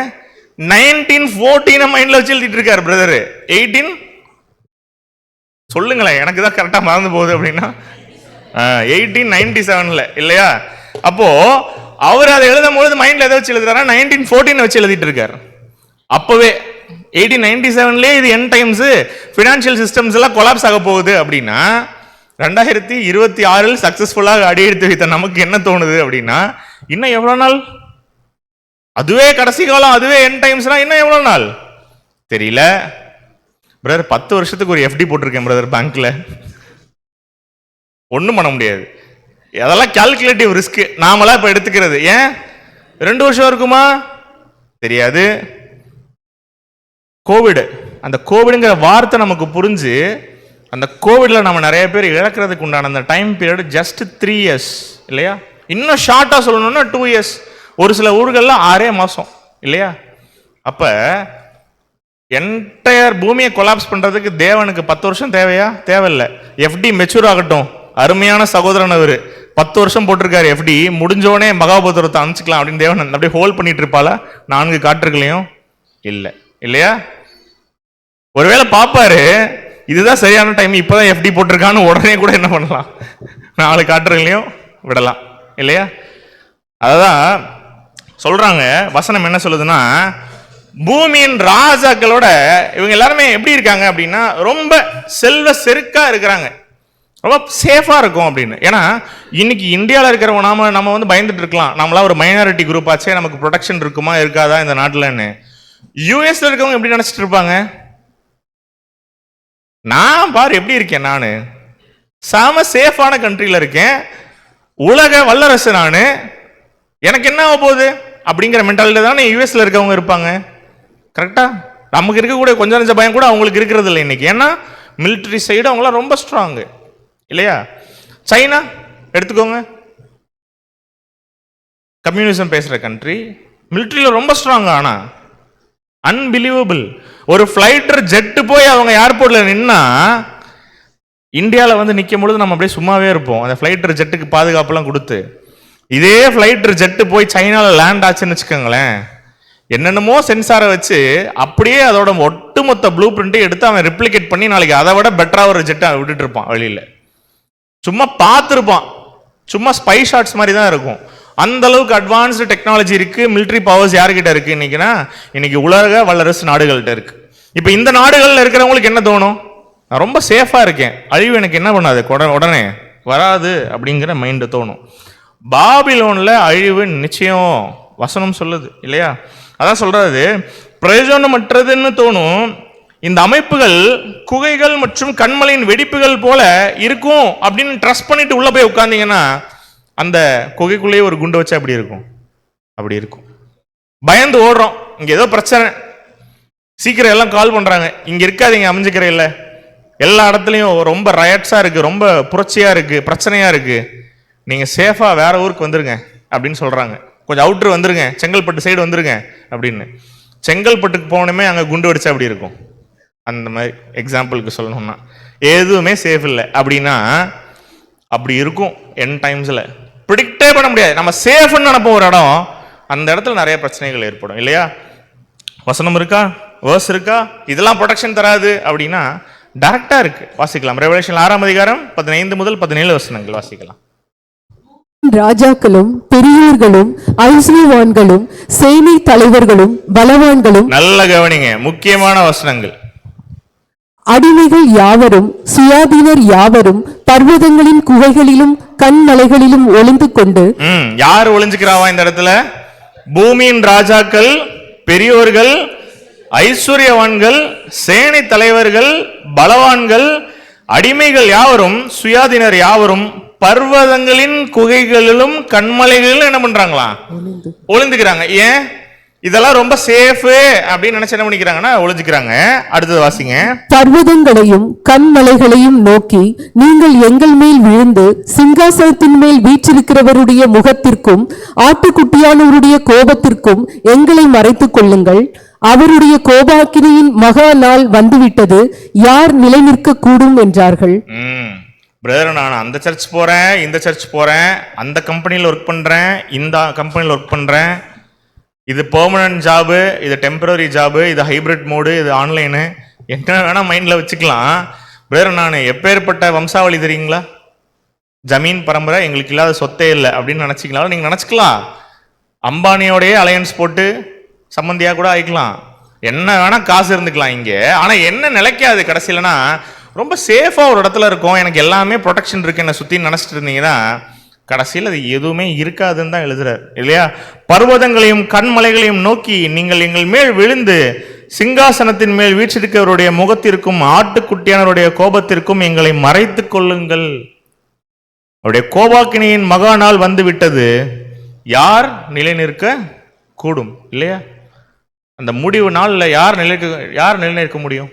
[SPEAKER 4] 1914 மைண்ட்ல வச்சு எழுதிட்டு இருக்காரு பிரதர். 18 சொல்லுங்களேன், எனக்கு தான் கரெக்டா மறந்து போகுது அப்படின்னா 1897 இல்லையா? அப்போ அவர் அதை எழுதும் பொழுது மைண்ட்ல எதை வச்சு எழுதுறாரு? 1914 வச்சு எழுதிட்டு இருக்காரு. அப்பவே 1897 இது என் டைம்ஸ் பினான்சியல் சிஸ்டம்ஸ் எல்லாம் கொலாப்ஸ் ஆக போகுது அப்படின்னா 2026 சக்சஸ்ஃபுல்லாக அடியெடுத்து வைத்த நமக்கு என்ன தோணுது அப்படின்னா இன்னும் எவ்வளவு நாள்? அதுவே கடைசி காலம், அதுவே என் டைம்ஸ்னா இன்னும் எவ்வளவு நாள் தெரியல. பிரதர் 10 வருஷத்துக்கு ஒரு எஃப்டி போட்டிருக்கேன் பிரதர் பேங்க்ல. ஒன்றும் பண்ண முடியாது. அதெல்லாம் கால்குலேட்டிவ் ரிஸ்க் நாமளா இப்போ எடுத்துக்கிறது. ஏன் 2 வருஷம் இருக்குமா தெரியாது. கோவிட், அந்த கோவிடுங்கிற வார்த்தை நமக்கு புரிஞ்சு அந்த கோவிட்ல நம்ம நிறைய பேர் இழக்கிறதுக்கு உண்டான அந்த டைம் பீரியட் ஜஸ்ட் 3 years இல்லையா? இன்னும் ஷார்ட்டா சொல்லணும்னா 2 years. ஒரு சில ஊர்கள்ல 6 மாசம் இல்லையா? அப்ப என்டையர் பூமியை கொலாப்ஸ் பண்றதுக்கு தேவனுக்கு 10 வருஷம் தேவையா? தேவையில்லை. எஃப்டி மெச்சூர் ஆகட்டும். அருமையான சகோதரன் அவரு 10 வருஷம் போட்டிருக்காரு எஃப்டி, முடிஞ்சோடனே மகாபுத்திரத்தை அனுப்பிச்சிக்கலாம் அப்படின்னு தேவன் அப்படியே ஹோல்ட் பண்ணிட்டு இருப்பாளா 4 காற்றுகளையும்? இல்லை இல்லையா? ஒருவேளை பார்ப்பாரு இதுதான் சரியான டைம், இப்பதான் எஃப்டி போட்டிருக்கான்னு உடனே கூட என்ன பண்ணலாம், 4 காற்றுகளையும் விடலாம் இல்லையா? அதான் சொல்றாங்க. வசனம் என்ன சொல்லுதுன்னா பூமியின் ராஜாக்களோட இவங்க எல்லாருமே எப்படி இருக்காங்க அப்படின்னா ரொம்ப செல்வ செருக்கா இருக்கிறாங்க, ரொம்ப சேஃபா இருக்கும் அப்படின்னு. ஏன்னா இன்னைக்கு இந்தியாவில் இருக்கிறவங்க நம்ம வந்து பயந்துட்டு இருக்கலாம், நம்மளாம் ஒரு மைனாரிட்டி குரூப் ஆச்சே, நமக்கு ப்ரொடெக்ஷன் இருக்குமா இருக்காதா இந்த நாட்டில்னு. யூஎஸ்ல இருக்கவங்க எப்படி நினைச்சிட்டு இருப்பாங்க? நான் பாரு எப்படி இருக்கேன், நான் செம சேஃபான கண்ட்ரியில் இருக்கேன், உலக வல்லரசு நான், எனக்கு என்ன ஆக போகுது அப்படிங்கிற மென்டாலிட்டி தானே யூஎஸ்ல இருக்கவங்க இருப்பாங்க. கரெக்டா? நமக்கு இருக்கக்கூடிய கொஞ்சம் நஞ்ச பயம் கூட அவங்களுக்கு இருக்கிறது இல்லை இன்னைக்கு. ஏன்னா மிலிட்டரி சைடு அவங்களாம் ரொம்ப ஸ்ட்ராங்கு இல்லையா? சைனா எடுத்துக்கோங்க, கம்யூனிசம் பேசுற கண்ட்ரி, மிலிட்டரியில் ரொம்ப ஸ்ட்ராங். ஆனா அன்பிலீவபிள். ஒரு ஃபிளைட்டர் ஜெட்டு போய் அவங்க ஏர்போர்ட்ல நின்னா இந்தியாவில் வந்து நிற்கும் பொழுது நம்ம அப்படியே சும்மாவே இருப்போம், அந்த ஃபிளைட்டர் ஜெட்டுக்கு பாதுகாப்புலாம் கொடுத்து. இதே ஃபிளைட்டர் ஜெட்டு போய் சைனாவில் லேண்ட் ஆச்சுன்னு வச்சுக்கோங்களேன், என்னென்னமோ சென்சாரை வச்சு அப்படியே அதோட ஒட்டுமொத்த ப்ளூ பிரிண்ட்டை எடுத்து அவன் ரிப்ளிகேட் பண்ணி நாளைக்கு அதை விட பெட்டரா ஒரு ஜெட்டை விட்டுட்டு இருப்பான் வெளியில. சும்மா பார்த்துருப்பான், சும்மா ஸ்பை ஷாட்ஸ் மாதிரி தான் இருக்கும். அந்த அளவுக்கு அட்வான்ஸ்டு டெக்னாலஜி இருக்கு. மிலிட்ரி பவர்ஸ் யாருக்கிட்ட இருக்கு இன்னைக்குன்னா இன்னைக்கு உலக வல்லரசு நாடுகள்கிட்ட இருக்கு. இப்போ இந்த நாடுகளில் இருக்கிறவங்களுக்கு என்ன தோணும்? நான் ரொம்ப சேஃபா இருக்கேன், அழிவு எனக்கு என்ன பண்ணாது, உடனே வராது அப்படிங்கிற மைண்டு தோணும். பாபிலோன்ல அழிவு நிச்சயம் வசனம் சொல்லுது இல்லையா? அதான் சொல்றது பிரயோஜனமற்றதுன்னு தோணும். இந்த அமைப்புகள் குகைகள் மற்றும் கண்மலையின் வெடிப்புகள் போல இருக்கும் அப்படின்னு ட்ரஸ்ட் பண்ணிட்டு உள்ள போய் உட்கார்ந்தீங்கன்னா அந்த குகைக்குள்ளேயே ஒரு குண்டு வச்சா அப்படி இருக்கும், அப்படி இருக்கும். பயந்து ஓடுறோம், இங்க ஏதோ பிரச்சனை, சீக்கிரம் எல்லாம் கால் பண்றாங்க, இங்க இருக்காதீங்க, அமைஞ்சுக்கிற இல்லை, எல்லா இடத்துலையும் ரொம்ப ரயட்ஸா இருக்கு, ரொம்ப புரட்சியா இருக்கு, பிரச்சனையா இருக்கு, நீங்க சேஃபா வேற ஊருக்கு வந்துருங்க அப்படின்னு சொல்றாங்க. கொஞ்சம் அவுட்ரு வந்துருங்க, செங்கல்பட்டு சைடு வந்துருங்க அப்படின்னு. செங்கல்பட்டுக்கு போகணுமே அங்கே குண்டு வெடிச்சா அப்படி இருக்கும். அந்த மாதிரி எக்ஸாம்பிளுக்கு சொல்லணும்னா எதுவுமே சேஃப் இல்லை அப்படின்னா அப்படி இருக்கும் என் டைம்ஸில். ப்ரிடிக்டே பண்ண முடியாது. நம்ம சேஃப்னு நினைப்போம் ஒரு இடம், அந்த இடத்துல நிறைய பிரச்சனைகள் ஏற்படும் இல்லையா? வசனம் இருக்கா, வேர்ஸ் இருக்கா, இதெல்லாம் ப்ரொடெக்ஷன் தராது அப்படின்னா டைரக்டா இருக்கு. வாசிக்கலாம். ரெவலேஷன் 6ஆம் அதிகாரம் 15 முதல் 17 வசனங்கள் வாசிக்கலாம்.
[SPEAKER 5] ராஜாக்களும் பெரியோர்களும் ஐஸ்வர்யவான்களும் சேனை தலைவர்களும் பலவான்களும்,
[SPEAKER 4] நல்ல கவனிங்க, முக்கியமான வசனங்கள்.
[SPEAKER 5] அடிமைகள் யாவரும் சுயாதீனர் யாவரும் பர்வதங்களின் குகைகளிலும் கண்மலைகளிலும் ஒளிந்து கொண்டு.
[SPEAKER 4] யார் ஒளிஞ்சுக்கிறாவா இந்த இடத்துல? பூமியின் ராஜாக்கள், பெரியோர்கள், ஐஸ்வர்யவான்கள், சேனை தலைவர்கள், பலவான்கள், அடிமைகள் யாவரும் சுயாதீனர் யாவரும் பர்வதங்களின் குகைகளிலும் கண்மலைகளிலும் என்ன பண்றாங்களா? ஒளிந்துக்கிறாங்க. ஏன்? இதெல்லாம் ரொம்ப சேஃப் அப்படின்னு நினைச்சு என்ன பண்ணிக்கிறாங்கன்னா ஒளிஞ்சுக்கிறாங்க. அடுத்தது வாசிங்க.
[SPEAKER 5] பர்வதங்களையும் கண்மலைகளையும் நோக்கி, நீங்கள் எங்கள் மேல் விழுந்து சிங்காசனத்தின் மேல் வீற்றிருக்கிறவருடைய முகத்திற்கும் ஆட்டுக்குட்டியானவருடைய கோபத்திற்கும் எங்களை மறைத்துக் கொள்ளுங்கள். அவருடைய கோபாக்கினியின் மகா நாள் வந்துவிட்டது, யார் நிலை நிற்க கூடும் என்றார்கள்.
[SPEAKER 4] பிரதர், நான் அந்த சர்ச் போறேன், இந்த சர்ச் போறேன், அந்த கம்பெனியில் ஒர்க் பண்றேன், இந்த கம்பெனியில் ஒர்க் பண்றேன், இது பெர்மனன்ட் ஜாபு, இது டெம்பரரி ஜாபு, இது ஹைபிரிட் மோடு, இது ஆன்லைனு, என்ன வேணா மைண்ட்ல வச்சுக்கலாம். பிரதர், நான் எப்பேற்பட்ட வம்சாவளி தெரியுங்களா? ஜமீன் பரம்பரை, எங்களுக்கு இல்லாத சொத்தே இல்லை அப்படின்னு நினைச்சிக்கலாம். நீங்க நினைச்சுக்கலாம். அம்பானியோடய அலையன்ஸ் போட்டு சம்பந்தியா கூட ஆயிக்கலாம், என்ன வேணா காசு இருந்துக்கலாம் இங்கே. ஆனா என்ன நிலைக்காது கடைசியிலனா, ரொம்ப சேஃபா ஒரு இடத்துல இருக்கும், எனக்கு எல்லாமே ப்ரொடெக்ஷன் இருக்கு என்ன சுத்தின்னு நினைச்சிட்டு இருந்தீங்கன்னா கடைசியில் அது எதுவுமே இருக்காதுன்னு தான் எழுதுறார் இல்லையா? பர்வதங்களையும் கண்மலைகளையும் நோக்கி, நீங்கள் எங்கள் மேல் விழுந்து சிங்காசனத்தின் மேல் வீற்றிருக்கிறவருடைய முகத்திற்கும் ஆட்டுக்குட்டியானவருடைய கோபத்திற்கும் எங்களை மறைத்துக் கொள்ளுங்கள். அவருடைய கோபாக்கினியின் மகா நாள் வந்து விட்டது, யார் நிலை நிற்க கூடும் இல்லையா? அந்த முடிவு நாள்ல யார் நிலைநிற்க முடியும்?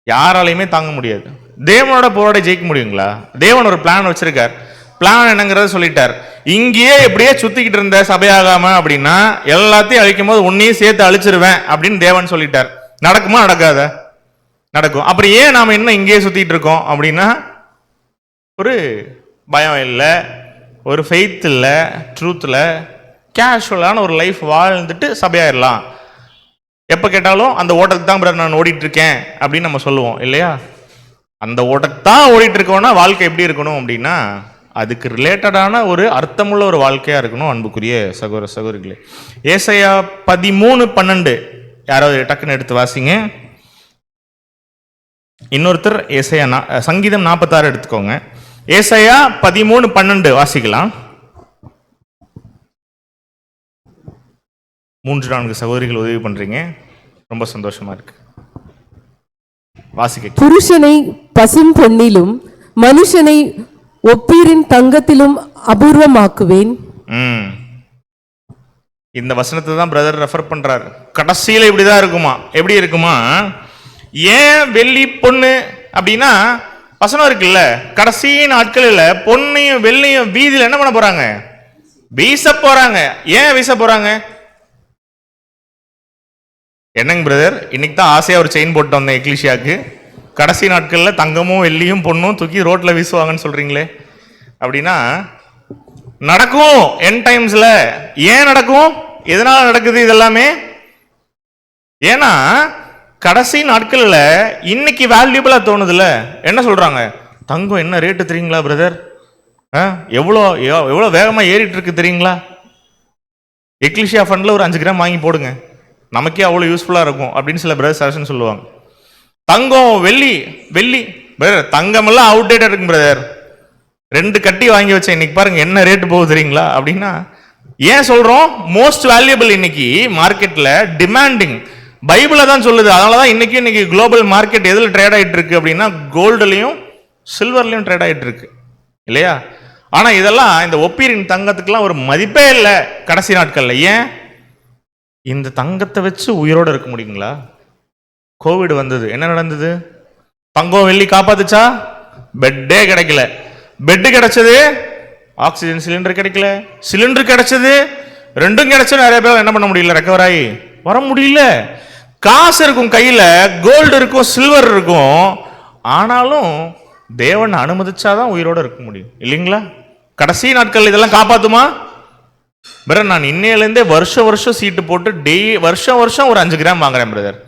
[SPEAKER 4] யாராலையுமே தாங்க முடியாது. தேவனோட போராட ஜெயிக்க முடியுங்களா? தேவன் ஒரு பிளான் வச்சிருக்கார். பிளான் என்னங்கிறத சொல்லிட்டார். இங்கேயே எப்படியே சுத்திக்கிட்டு இருந்த சபையாகாம அப்படின்னா எல்லாத்தையும் அழிக்கும் போது உன்னையும் சேர்த்து அழிச்சிருவேன் அப்படின்னு தேவன் சொல்லிட்டார். நடக்குமா? நடக்காத? நடக்கும். அப்புறம் ஏன் நாம என்ன இங்கேயே சுத்திட்டு இருக்கோம் அப்படின்னா, ஒரு பயம் இல்லை, ஒரு ஃபெய்த் இல்லை, ட்ரூத்ல கேஷுவலான ஒரு லைஃப் வாழ்ந்துட்டு சபையாயிடலாம். எப்போ கேட்டாலும் அந்த ஓட்டத்துக்கு தான் பிரதர் நான் ஓடிட்டு இருக்கேன் அப்படின்னு நம்ம சொல்லுவோம் இல்லையா? அந்த ஓட்டத்தை தான் ஓடிட்டு இருக்கோம்னா வாழ்க்கை எப்படி இருக்கணும் அப்படின்னா, அதுக்கு ரிலேட்டடான ஒரு அர்த்தமுள்ள ஒரு வாழ்க்கையா இருக்கணும். அன்புக்குரிய சகோதர சகோதரிகளே, ஏசாயா 13:12 யாராவது டக்குன்னு எடுத்து வாசிங்க. இன்னொருத்தர் ஏசாயா சங்கீதம் 46 எடுத்துக்கோங்க. ஏசாயா 13:12 வாசிக்கலாம். 3-4 சகோதரிகள் உதவி பண்றீங்க, ரொம்ப சந்தோஷமா இருக்கு. வாசிக்க.
[SPEAKER 5] புருஷனை பசும் பொன்னிலும் மனுஷனை ஒப்பீரின் தங்கத்திலும் அபூர்வமாக்குவேன்.
[SPEAKER 4] இந்த வசனத்தை தான் பிரதர் ரெஃபர் பண்றாரு. கடைசியில இப்படிதான் இருக்குமா? எப்படி இருக்குமா? ஏன் வெள்ளி பொண்ணு அப்படின்னா வசனம் இருக்குல்ல, கடைசி நாட்களில் பொன்னையும் வெள்ளையும் வீதியில் என்ன பண்ண போறாங்க? வீச போறாங்க. ஏன் வீச போறாங்க? என்னங்க பிரதர், இன்னைக்கு தான் ஆசையா ஒரு செயின் போட்டு வந்தேன் எக்லிஷியாவுக்கு, கடைசி நாட்களில் தங்கமும் வெள்ளியும் பொண்ணும் தூக்கி ரோட்ல வீசுவாங்கன்னு சொல்றீங்களே அப்படின்னா நடக்கும் என் டைம்ஸ்ல. ஏன் நடக்கும்? எதனால நடக்குது இதெல்லாமே? ஏன்னா கடைசி நாட்கள்ல இன்னைக்கு வேல்யூபிளா தோணுதுல. என்ன சொல்றாங்க? தங்கம் என்ன ரேட்டு தெரியுங்களா பிரதர்? எவ்வளோ வேகமா ஏறிட்டு இருக்கு தெரியுங்களா? எக்லிஷியா ஃபண்ட்ல ஒரு 5 கிராம் வாங்கி போடுங்க, நமக்கே அவ்வளோ யூஸ்ஃபுல்லா இருக்கும் அப்படின்னு சில பிரதர் சஜஷன் சொல்லுவாங்க. தங்கம் வெள்ளி பிரதர், தங்கம் எல்லாம் அவுடேட்டட் இருக்கு பிரதர். 2 கட்டி வாங்கி வச்சேன், இன்னைக்கு பாருங்க என்ன ரேட்டு போகுது தெரியுங்களா அப்படின்னா ஏன் சொல்றோம்? மோஸ்ட் வேல்யூபிள் இன்னைக்கு மார்க்கெட்ல டிமாண்டிங் பைபிள தான் சொல்லுது. அதனாலதான் இன்னைக்கு குளோபல் மார்க்கெட் எதுல ட்ரேட் ஆயிட்டு இருக்கு அப்படின்னா கோல்டுலையும் சில்வர்லையும் ட்ரேட் ஆயிட்டு இருக்கு இல்லையா? ஆனா இதெல்லாம் இந்த ஒப்பீரின் தங்கத்துக்குலாம் ஒரு மதிப்பே இல்லை கடைசி நாட்கள்ல. ஏன்? இந்த தங்கத்தை வச்சு உயிரோட இருக்க முடியுங்களா? கோவிட் வந்தது, என்ன நடந்தது? தங்கம் வெள்ளி காப்பாத்துச்சா? பெட்டே கிடைக்கல. பெட்டு கிடைச்சது, ஆக்சிஜன் சிலிண்டர் கிடைக்கல. சிலிண்டர் கிடைச்சது, 2ம் கிடைச்சது. நிறைய பேர் என்ன பண்ண முடியல, ரெக்கவர் ஆகி வர முடியல. காசு இருக்கும் கையில, கோல்டு இருக்கும், சில்வர் இருக்கும், ஆனாலும் தேவன் அனுமதிச்சாதான் உயிரோட இருக்க முடியும் இல்லைங்களா? கடைசி நாட்கள் இதெல்லாம் காப்பாத்துமா? பிரதர், நான் இன்னையிலேருந்தே வருஷம் சீட்டு போட்டு வருஷம் ஒரு 5 கிராம் வாங்குறேன் பிரதர்,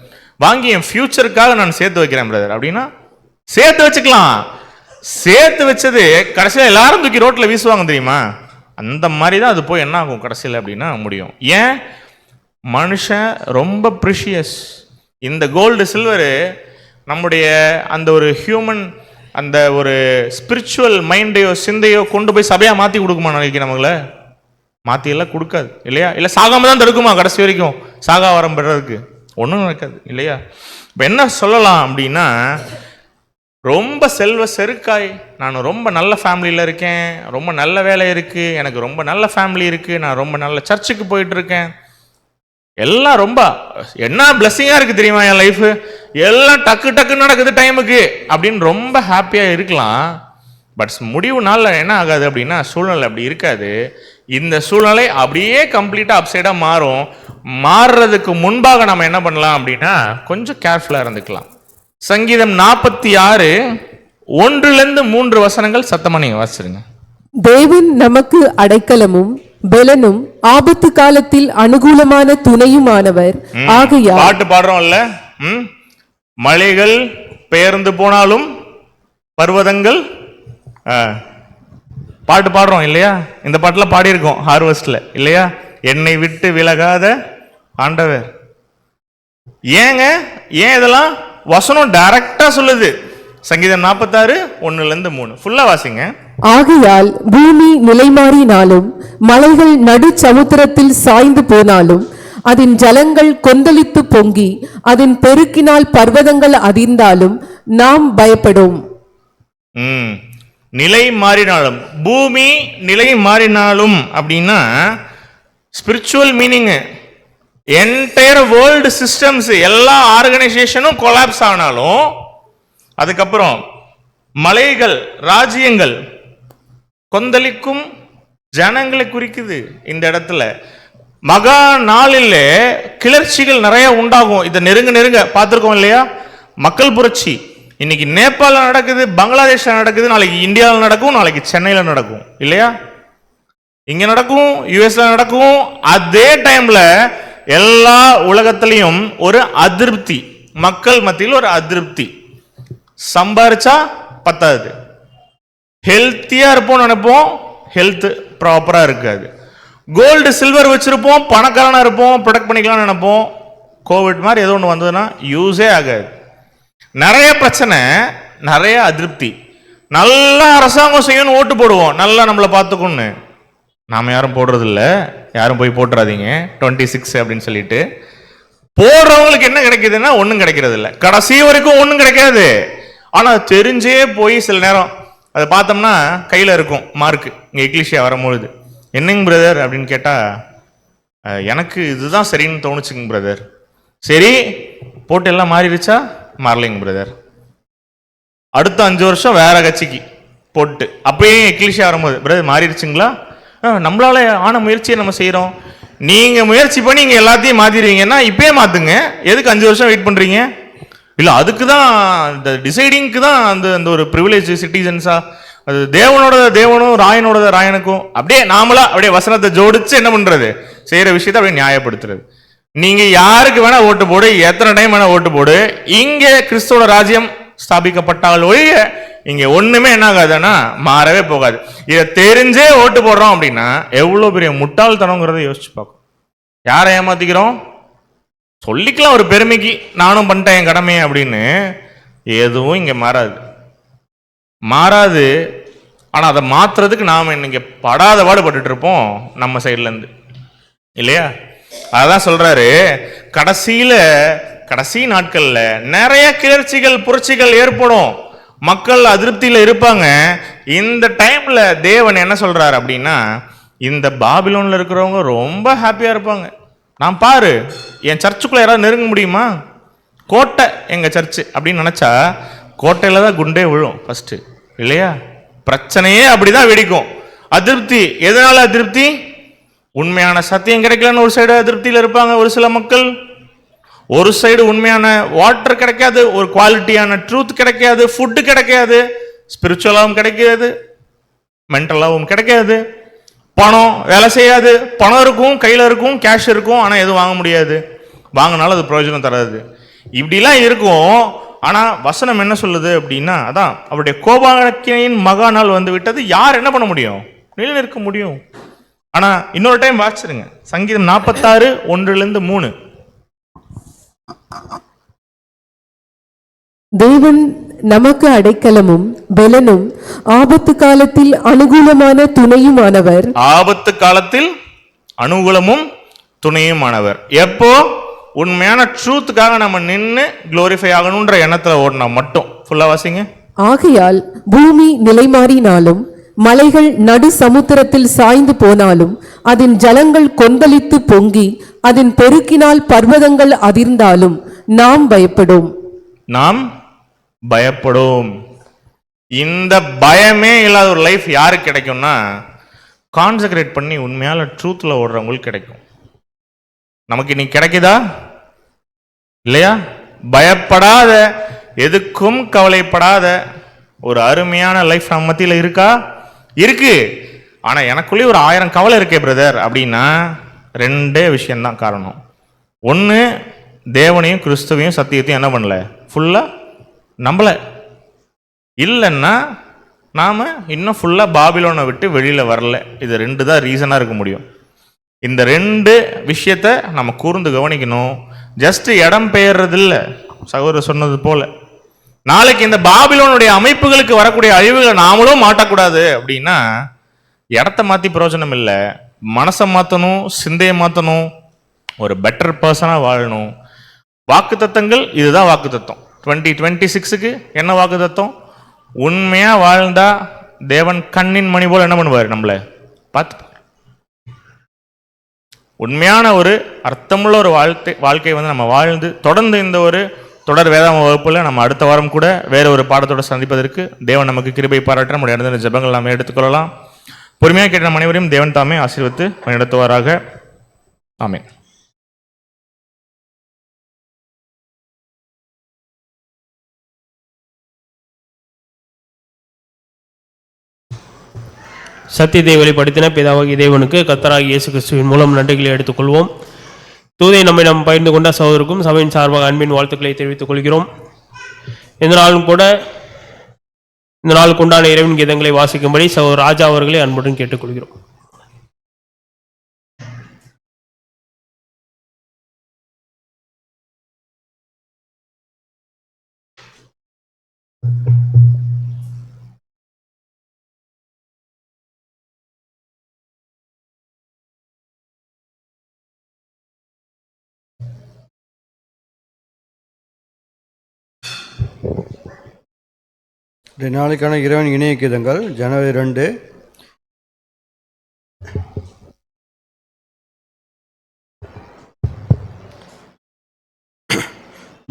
[SPEAKER 4] வாங்கி என் ஃபியூச்சருக்காக நான் சேர்த்து வைக்கிறேன் பிரதர் அப்படின்னா சேர்த்து வச்சுக்கலாம். சேர்த்து வச்சது கடைசியில் எல்லாரும் தூக்கி ரோட்டில் வீசுவாங்க தெரியுமா? அந்த மாதிரி தான் அது போய் என்ன ஆகும் கடைசியில் அப்படின்னா முடியும். ஏன்? மனுஷன் ரொம்ப ப்ரிஷியஸ். இந்த கோல்டு சில்வரு நம்முடைய அந்த ஒரு ஹியூமன் அந்த ஒரு ஸ்பிரிச்சுவல் மைண்டையோ சிந்தையோ கொண்டு போய் சபையாக மாற்றி கொடுக்குமா? நாளைக்கு நம்மள மாற்றியெல்லாம் கொடுக்காது இல்லையா? இல்லை சாகாம தான் தடுக்குமா கடைசி வரைக்கும்? சாகா வரம் பெறதுக்கு ஒன்றும் நடக்காது இல்லையா? இப்போ என்ன சொல்லலாம் அப்படின்னா, ரொம்ப செல்வ செருக்காய் நான் ரொம்ப நல்ல ஃபேமிலியில் இருக்கேன், ரொம்ப நல்ல வேலை இருக்குது, எனக்கு ரொம்ப நல்ல ஃபேமிலி இருக்குது, நான் ரொம்ப நல்ல சர்ச்சுக்கு போயிட்டுருக்கேன், எல்லாம் ரொம்ப என்ன பிளஸ்ஸிங்காக இருக்குது தெரியுமா என் லைஃபு, எல்லாம் டக்கு நடக்குது டைமுக்கு அப்படின்னு ரொம்ப ஹாப்பியாக இருக்கலாம். பட் முடிவு நாளில் என்ன ஆகாது அப்படின்னா சூழ்நிலை அப்படி இருக்காது. இந்த சூழ்நிலை அப்படியே கம்ப்ளீட்டாக அப்சைடாக மாறும். மாறுறதுக்கு முன்பாக நம்ம என்ன பண்ணலாம் அப்படின்னா கொஞ்சம் கேர்ஃபுல்லாக இருந்துக்கலாம். சங்கீதம் 46 1-3 வசனங்கள் சத்தமா நீங்க வாசிருங்க.
[SPEAKER 5] தேவன் நமக்கு அடைக்கலமும் பெலனும் ஆபத்து காலத்தில் அனுகூலமான துணையுமானவர் ஆகையால்.
[SPEAKER 4] பாட்டு பாடுறோம்ல, மலைகள் பெயர்ந்து போனாலும் பர்வதங்கள் பாட்டு பாடுறோம் இல்லையா? இந்த பாட்டுல பாடியிருக்கோம் ஹார்வெஸ்ட்ல இல்லையா? என்னை விட்டு விலகாத ஆண்டவர். ஏங்க ஏன் இதெல்லாம் வசனம் டைரக்டா சொல்லுது. சங்கீதம் 46 1-3 ஃபுல்லா வாசிங்க.
[SPEAKER 5] ஆகையால் பூமி நிலைமாறினாலும் மலைகள் நடு சமுத்திரத்தில் சாய்ந்து போனாலும் அதன் ஜலங்கள் கொந்தளித்து பொங்கி அதன் பெருக்கினால் பர்வதங்கள் அதிர்ந்தாலும் நாம் பயப்படும்.
[SPEAKER 4] நிலை மாறினாலும், பூமி நிலை மாறினாலும் அப்படின்னா spiritual meaning entire world systems எல்லா ஆர்கனைசேஷனும் கொலாப்ஸ் ஆனாலும், அதுக்கப்புறம் மலைகள் ராஜ்யங்கள் கொந்தளிக்கும் ஜனங்களை குறிக்குது. இந்த இடத்துல மகா நாளில் கிளர்ச்சிகள் நிறைய உண்டாகும். இதை நெருங்க பார்த்துருக்கோம் இல்லையா? மக்கள் புரட்சி இன்னைக்கு நேபாளில் நடக்குது, பங்களாதேஷில் நடக்குது, நாளைக்கு இந்தியாவில் நடக்கும், நாளைக்கு சென்னையில் நடக்கும் இல்லையா? இங்க நடக்கும், யுஎஸ்ல நடக்கும். அதே டைம்ல எல்லா உலகத்திலையும் ஒரு அதிருப்தி, மக்கள் மத்தியில் ஒரு அதிருப்தி. சம்பாரிச்சா பத்தாது, ஹெல்த்தியா இருப்போம் நினைப்போம், ஹெல்த் ப்ராப்பரா இருக்காது. கோல்டு சில்வர் வச்சிருப்போம், பணக்காரனா இருப்போம், ப்ரொடெக்ட் பண்ணிக்கலாம் நினைப்போம். கோவிட் மாதிரி ஏதோ ஒன்று வந்ததுன்னா யூஸே ஆகாது. நிறைய பிரச்சனை, நிறைய அதிருப்தி. நல்லா அரசாங்கம் செய்யணும் ஓட்டு போடுவோம், நல்லா நம்மளை பார்த்துக்கணும்னு. நாம் யாரும் போடுறதில்ல, யாரும் போய் போட்டுறாதீங்க 26 அப்படின்னு சொல்லிட்டு. போடுறவங்களுக்கு என்ன கிடைக்குதுன்னா ஒன்றும் கிடைக்கிறது இல்லை, கடைசி வரைக்கும் ஒன்றும் கிடைக்காது. ஆனால் தெரிஞ்சே போய் சில நேரம் அதை பார்த்தோம்னா கையில் இருக்கும் மார்க்கு. இங்கே இங்கிலீஷியா வரும்பொழுது என்னங்க பிரதர் அப்படின்னு கேட்டால் எனக்கு இதுதான் சரின்னு தோணுச்சுங்க பிரதர். சரி போட்டு எல்லாம் மாறிடுச்சா? மாறலைங்க பிரதர். அடுத்த 5 வருஷம் வேற கட்சிக்கு போட்டு அப்பயே இங்கிலீஷியா வரும்போது பிரதர் மாறிடுச்சுங்களா? நம்மளால ஆன முயற்சியை நம்ம செய்கிறோம். நீங்கள் முயற்சி பண்ணி இங்கே எல்லாத்தையும் மாற்றிடுவீங்கன்னா இப்பயே மாற்றுங்க. எதுக்கு 5 வருஷம் வெயிட் பண்ணுறீங்க? இல்லை அதுக்கு தான் இந்த டிசைடிங்க்கு தான் அந்த ஒரு ப்ரிவிலேஜ் சிட்டிசன்ஸா. அது தேவனும் ராயனோட ராயனுக்கும் அப்படியே நாமளா அப்படியே வசனத்தை ஜோடிச்சு என்ன பண்ணுறது, செய்கிற விஷயத்தை அப்படியே நியாயப்படுத்துறது. நீங்கள் யாருக்கு வேணா ஓட்டு போடு, எத்தனை டைம் வேணா ஓட்டு போடு, இங்கே கிறிஸ்துவோட ராஜ்யம் ஸ்தாபிக்கப்பட்டால் ஒழிய இங்க ஒண்ணுமே என்ன ஆகாதுன்னா மாறவே போகாது. இதை தெரிஞ்சே ஓட்டு போடுறோம் அப்படின்னா எவ்வளவு பெரிய முட்டாள்தனங்கிறத யோசிச்சு பார்க்கும். யாரை ஏமாத்திக்கிறோம்? சொல்லிக்கலாம் ஒரு பெருமைக்கு, நானும் பண்ணிட்டேன் என் கடமையை அப்படின்னு. எதுவும் இங்க மாறாது. ஆனா அதை மாத்துறதுக்கு நாம இன்னைக்கு படாத பாடுபட்டு இருப்போம் நம்ம சைட்ல இருந்து இல்லையா? அதான் சொல்றாரு, கடைசி நாட்கள்ல நிறைய கிளர்ச்சிகள் புரட்சிகள் ஏற்படும், மக்கள் அதிருப்தியில் இருப்பாங்க. இந்த டைம்ல தேவன் என்ன சொல்றாரு அப்படின்னா, இந்த பாபிலோன்ல இருக்கிறவங்க ரொம்ப ஹாப்பியா இருப்பாங்க. நான் பாரு, என் சர்ச்சுக்குள்ள யாராவது நெருங்க முடியுமா? கோட்டை எங்க சர்ச்சு அப்படின்னு நினைச்சா கோட்டையில தான் குண்டே விழும் ஃபர்ஸ்ட் இல்லையா? பிரச்சனையே அப்படிதான் வெடிக்கும். அதிருப்தி. எதனால அதிருப்தி? உண்மையான சத்தியம் கிடைக்கலன்னு ஒரு சைடு அதிருப்தியில் இருப்பாங்க ஒரு சில மக்கள். ஒரு சைடு உண்மையான வாட்டர் கிடைக்காது, ஒரு குவாலிட்டியான ட்ரூத் கிடைக்காது, ஃபுட்டு கிடைக்காது, ஸ்பிரிச்சுவலாகவும் கிடைக்காது, மென்டலாகவும் கிடைக்காது. பணம் வேலை செய்யாது. பணம் இருக்கும், கையில் இருக்கும், கேஷ் இருக்கும், ஆனால் எதுவும் வாங்க முடியாது. வாங்கினாலும் அது பிரயோஜனம் தராது. இப்படிலாம் இருக்கும். ஆனால் வசனம் என்ன சொல்லுது அப்படின்னா, அதான் அவருடைய கோபாக்கினையின் மகா நாள் வந்து விட்டது. யார் என்ன பண்ண முடியும்? நிலைநிற்க முடியும். ஆனால் இன்னொரு டைம் வாசிச்சிருங்க, சங்கீதம் 46 1-3.
[SPEAKER 5] தேவன் நமக்கு அடைக்கலமும் பெலனும் ஆபத்து காலத்தில் அனுகூலமான துணையுமானவர்.
[SPEAKER 4] ஆபத்து காலத்தில் அனுகூலமும் துணையுமானவர். எப்போ? உண்மையான ட்ரூத்துக்காக நம்ம நின்று குளோரிஃபை ஆகணுன்ற எண்ணத்துல ஓடினா மட்டும். ஃபுல்லா வாசிங்க.
[SPEAKER 5] ஆகையால் பூமி நிலைமாறினாலும் மலைகள் நடு சமுத்திரத்தில் சாய்ந்து போனாலும் அதன் ஜலங்கள் கொந்தளித்து பொங்கி அதன் பெருக்கினால் பர்வதங்கள் அதிர்ந்தாலும் நாம் பயப்படும்.
[SPEAKER 4] நாம் பயப்படும். இந்த பயமே இல்லாத ஒரு லைஃப் யாருக்கு கிடைக்கும்னா, கான்சென்ட்ரேட் பண்ணி உண்மையால ட்ரூத்ல ஓடுறவங்களுக்கு கிடைக்கும். நமக்கு இன்னைக்கு கிடைக்குதா இல்லையா? பயப்படாத, எதுக்கும் கவலைப்படாத ஒரு அருமையான லைஃப் நம்ம மத்தியில் இருக்கா? இருக்கு. ஆனா எனக்குள்ளே ஒரு 1000 கவலை இருக்கே பிரதர் அப்படின்னா, 2 விஷயம்தான் காரணம். ஒன்று, தேவனையும் கிறிஸ்துவையும் சத்தியத்தையும் என்ன பண்ணல, ஃபுல்லா நம்பல. இல்லைன்னா நாம இன்னும் ஃபுல்லா பாபிலோனை விட்டு வெளியில வரல. இது 2 தான் ரீசனா இருக்க முடியும். இந்த 2 விஷயத்த நம்ம கூர்ந்து கவனிக்கணும். ஜஸ்ட் இடம் பெயர்றது இல்லை, சகோதரர் சொன்னது போல. நாளைக்கு இந்த பாபிலோனுடைய அமைப்புகளுக்கு வரக்கூடிய அழிவுகளை நாமளும் மாட்டக்கூடாது அப்படின்னா, இடத்த மாற்றி பிரயோஜனம் இல்லை. மனசை மாற்றணும், சிந்தையை மாற்றணும், ஒரு பெட்டர் பர்சனாக வாழணும். வாக்கு தத்தங்கள் இதுதான். வாக்கு தத்தம் 2026க்கு என்ன வாக்கு தத்தம்? உண்மையாக வாழ்ந்தா தேவன் கண்ணின் மணி போல் என்ன பண்ணுவார், நம்மளை பார்த்து. உண்மையான ஒரு அர்த்தமுள்ள ஒரு வாழ்க்கை வந்து நம்ம வாழ்ந்து தொடர்ந்து இந்த ஒரு தொடர் வேதாம வகுப்புல நம்ம அடுத்த வாரம் கூட வேற ஒரு பாடத்தோட சந்திப்பதற்கு தேவன் நமக்கு கிருபை பாராட்ட நம்முடைய இடத்துல ஜெபங்கள் நாம் எடுத்துக்கொள்ளலாம். பொறுமையாக கேட்ட நம் அனைவரையும் தேவன் தாமே ஆசீர்வதித்து நடத்துவாராக. ஆமென்.
[SPEAKER 1] சத்தியத்தை வெளிப்படுத்தின பிதாவாகிய தேவனுக்கு கர்த்தராகிய இயேசு கிறிஸ்துவின் மூலம் நன்றிகளை எடுத்துக்கொள்வோம். தூதை நம்மை நாம் பகிர்ந்து கொண்ட சகோதரருக்கும் சபையின் சார்பாக அன்பின் வாழ்த்துக்களை தெரிவித்துக் கொள்கிறோம். இந்த நாளுக்கு உண்டான இறைவன் கீதங்களை வாசிக்கும்படி சகோதரர் ராஜா அவர்களை அன்புடன் கேட்டுக்கொள்கிறோம்.
[SPEAKER 6] இந்த நாளுக்கான இறைவன் இணைய கீதங்கள் ஜனவரி 2.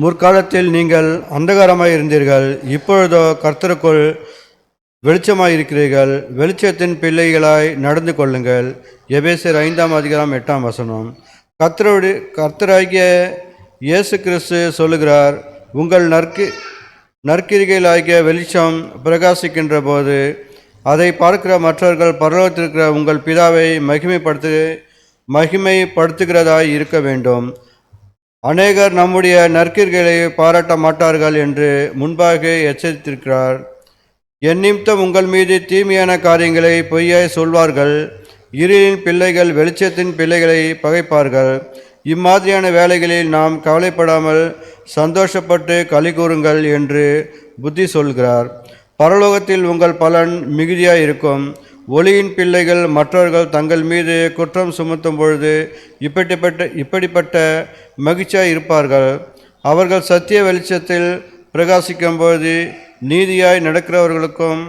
[SPEAKER 6] முற்காலத்தில் நீங்கள் அந்தகாரமாய் இருந்தீர்கள், இப்பொழுதோ கர்த்தருக்குள் வெளிச்சமாய் இருக்கிறீர்கள். வெளிச்சத்தின் பிள்ளைகளாய் நடந்து கொள்ளுங்கள். எபேசியர் 5:8. கர்த்தராகிய இயேசு கிறிஸ்து சொல்லுகிறார், உங்கள் நற்கிரிகைகளாகிய வெளிச்சம் பிரகாசிக்கின்ற போது அதை பார்க்கிற மற்றவர்கள் பரலோகத்திற்கிற உங்கள் பிதாவை மகிமைப்படுத்துகிறதாய் இருக்க வேண்டும். அநேகர் நம்முடைய நற்கிரிகளை பாராட்ட மாட்டார்கள் என்று முன்பாக எச்சரித்திருக்கிறார். என் நிமித்தம் உங்கள் மீது தீமையான காரியங்களை பொய்யாய் சொல்வார்கள். இருளின் பிள்ளைகள் வெளிச்சத்தின் பிள்ளைகளை பகைப்பார்கள். இம்மாதிரியான வேலைகளில் நாம் கவலைப்படாமல் சந்தோஷப்பட்டு களி கூறுங்கள் என்று புத்தி சொல்கிறார். பரலோகத்தில் உங்கள் பலன் மிகுதியாய் இருக்கும். ஒளியின் பிள்ளைகள் மற்றவர்கள் தங்கள் மீது குற்றம் சுமத்தும் பொழுது இப்படிப்பட்ட மகிழ்ச்சியாய் இருப்பார்கள். அவர்கள் சத்திய வெளிச்சத்தில் பிரகாசிக்கும்போது நீதியாய் நடக்கிறவர்களுக்கும்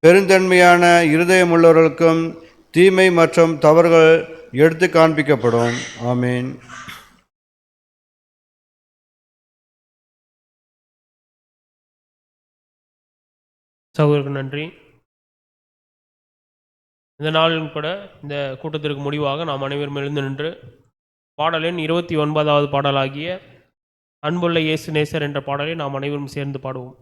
[SPEAKER 6] பெருந்தன்மையான இருதயமுள்ளவர்களுக்கும் தீமை மற்றும் தவறுகள் எடுத்து காண்பிக்கப்படும். ஆமீன்.
[SPEAKER 1] சகோதரருக்கு நன்றி. இந்த நாளிலும் கூட இந்த கூட்டத்திற்கு முடிவாக நாம் அனைவரும் எழுந்து நின்று பாடலின் 29வது பாடலாகிய அன்புள்ள இயேசு நேசர் என்ற பாடலை நாம் அனைவரும் சேர்ந்து பாடுவோம்.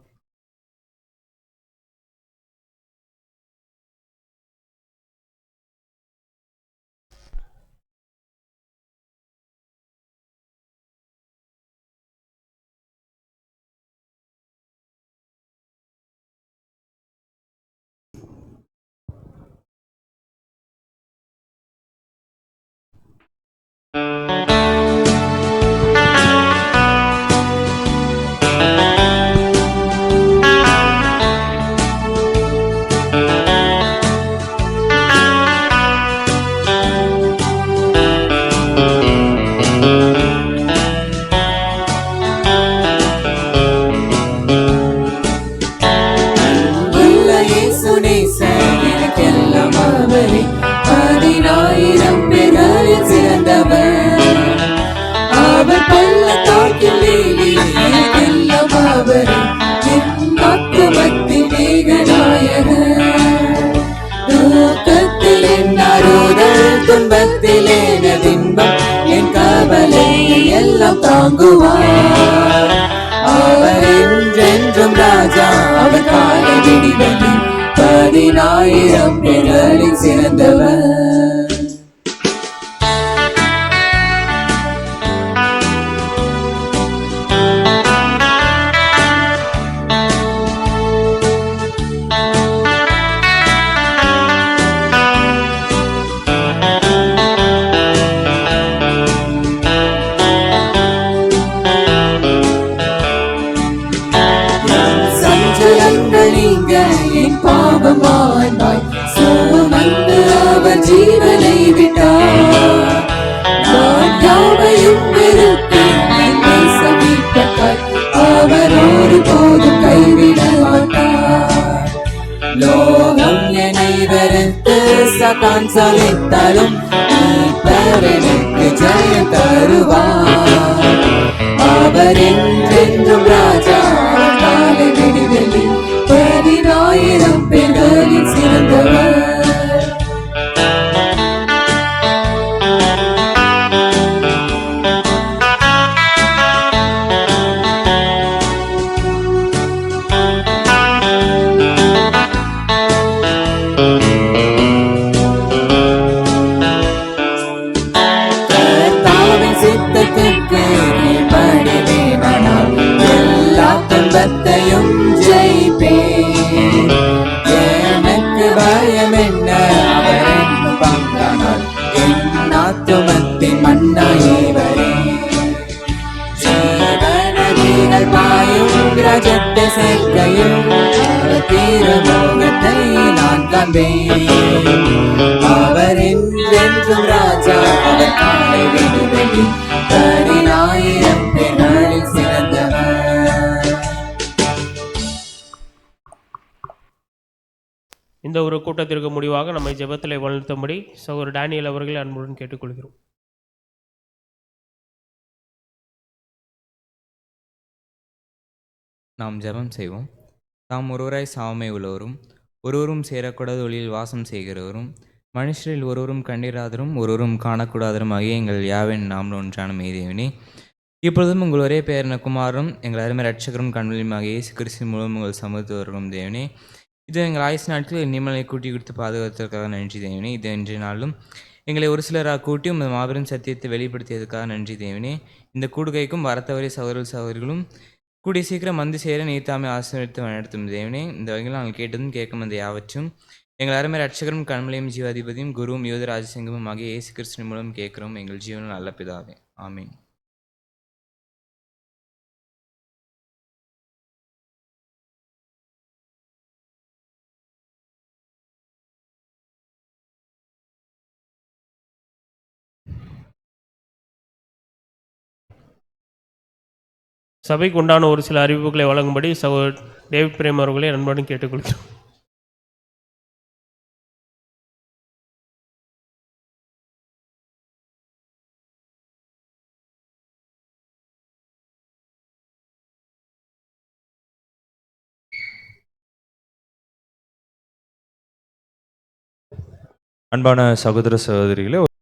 [SPEAKER 2] எல்லாம் தாங்குவார். அவர் என்றென்றும் ராஜா, அவர் காலை விடிவெள்ளி 10,000 பேர்களில் சிறந்தவர். சஞ்சலங்கள் நீங்க என் பாவம் வாழ்ந்தாய் சுமந்து அவர் ஜீவனை விட்டார். நான் யாவையும் வெறுத்தேன், என்னை சமீபத்தாய் அவர் ஒருபோதும் கைவிட மாட்டார். லோகம் என்னை வெறுத்து சதான் சலித்தாலும் மீட்பர் எனக்கு ஜெயம் தருவார். அவர் என்றென்றும் ராஜா, காலை விடிவெள்ளி 10,000 பேர்களில் சிறந்தவர். கர்த்தாவின் சித்தத்துக்கு கீழ்ப்படிவேனானால் எல்லா துன்பத்தையும் ஜெயிப்பேன். எனக்கு பயம் என்ன, அவர் என்னும் பங்கானால் என் ஆத்துமத்தின் மன்னாயவரே. ஜீவநதிகள் பாயும் ராஜ்யத்தை சேர்க்கையும் அவர் திருமுகத்தை நான் காண்பேன். அவர் என்றென்றும் ராஜா, அவர் காலை விடிவெள்ளி 10,000 பேர்களில் சிறந்தவர்.
[SPEAKER 1] இந்த ஒரு கூட்டத்திற்கு முடிவாக நம்மை ஜெபத்திலே வழிநடத்தும்படி சகோதரர் டேனியல் அவர்களை அன்புடன் கேட்டுக்கொள்கிறோம்.
[SPEAKER 7] நாம் ஜெபம் செய்வோம். தாம் ஒருவராய் சாமை உள்ளவரும் ஒருவரும் சேரக்கூடாத ஒளியில் வாசம் செய்கிறவரும் மனுஷரில் ஒருவரும் கண்டிராதரும் ஒருவரும் காணக்கூடாதரும் ஆகிய எங்கள் யாவின் நாம் ஒன்றான மெய்தேவனே, இப்பொழுதும் உங்கள் ஒரே பேரன குமாரும் எங்கள் அருமை ரட்சகரும் கண்வெளியுமாக இயேசு கிறிஸ்துவின் மூலம் உங்கள் சமத்துவரும் தேவனே, இது எங்கள் ஆயுசு நாட்களில் இனிமலை கூட்டி கொடுத்து பாதுகாத்ததற்காக நன்றி தேவனே. இது இன்றைய நாளும் எங்களை ஒரு சிலராக கூட்டி உமது மாபெரும் சத்தியத்தை வெளிப்படுத்தியதற்காக நன்றி தேவனே. இந்த கூடுகைக்கும் வரத்தவரை சகோதரர்களும் கூடிய சீக்கிரம் வந்து சேர நீத்தாமை ஆசீர்வதித்து நடத்தும் தேவனே. இந்த வகையில் நாங்கள் கேட்டதும் கேட்கும் அந்த யாவற்றும் எங்கள் அருமை ரட்சகரும் கண்மலையும் ஜீவாதிபதியும் குருவும் யோதராஜசிங்கமும் ஆகிய இயேசு கிறிஸ்துவின் மூலம் கேட்கிறோம் எங்கள் ஜீவனில் நல்ல பிதாவே. ஆமீன்.
[SPEAKER 1] சபைக்கு உண்டான ஒரு சில அறிவிப்புகளை வழங்கும்படி சகோதரர் டேவிட் பிரேம் அவர்களை அன்புடன் கேட்டுக்கொள்கிறோம்.
[SPEAKER 8] அன்பான சகோதர சகோதரிகளே,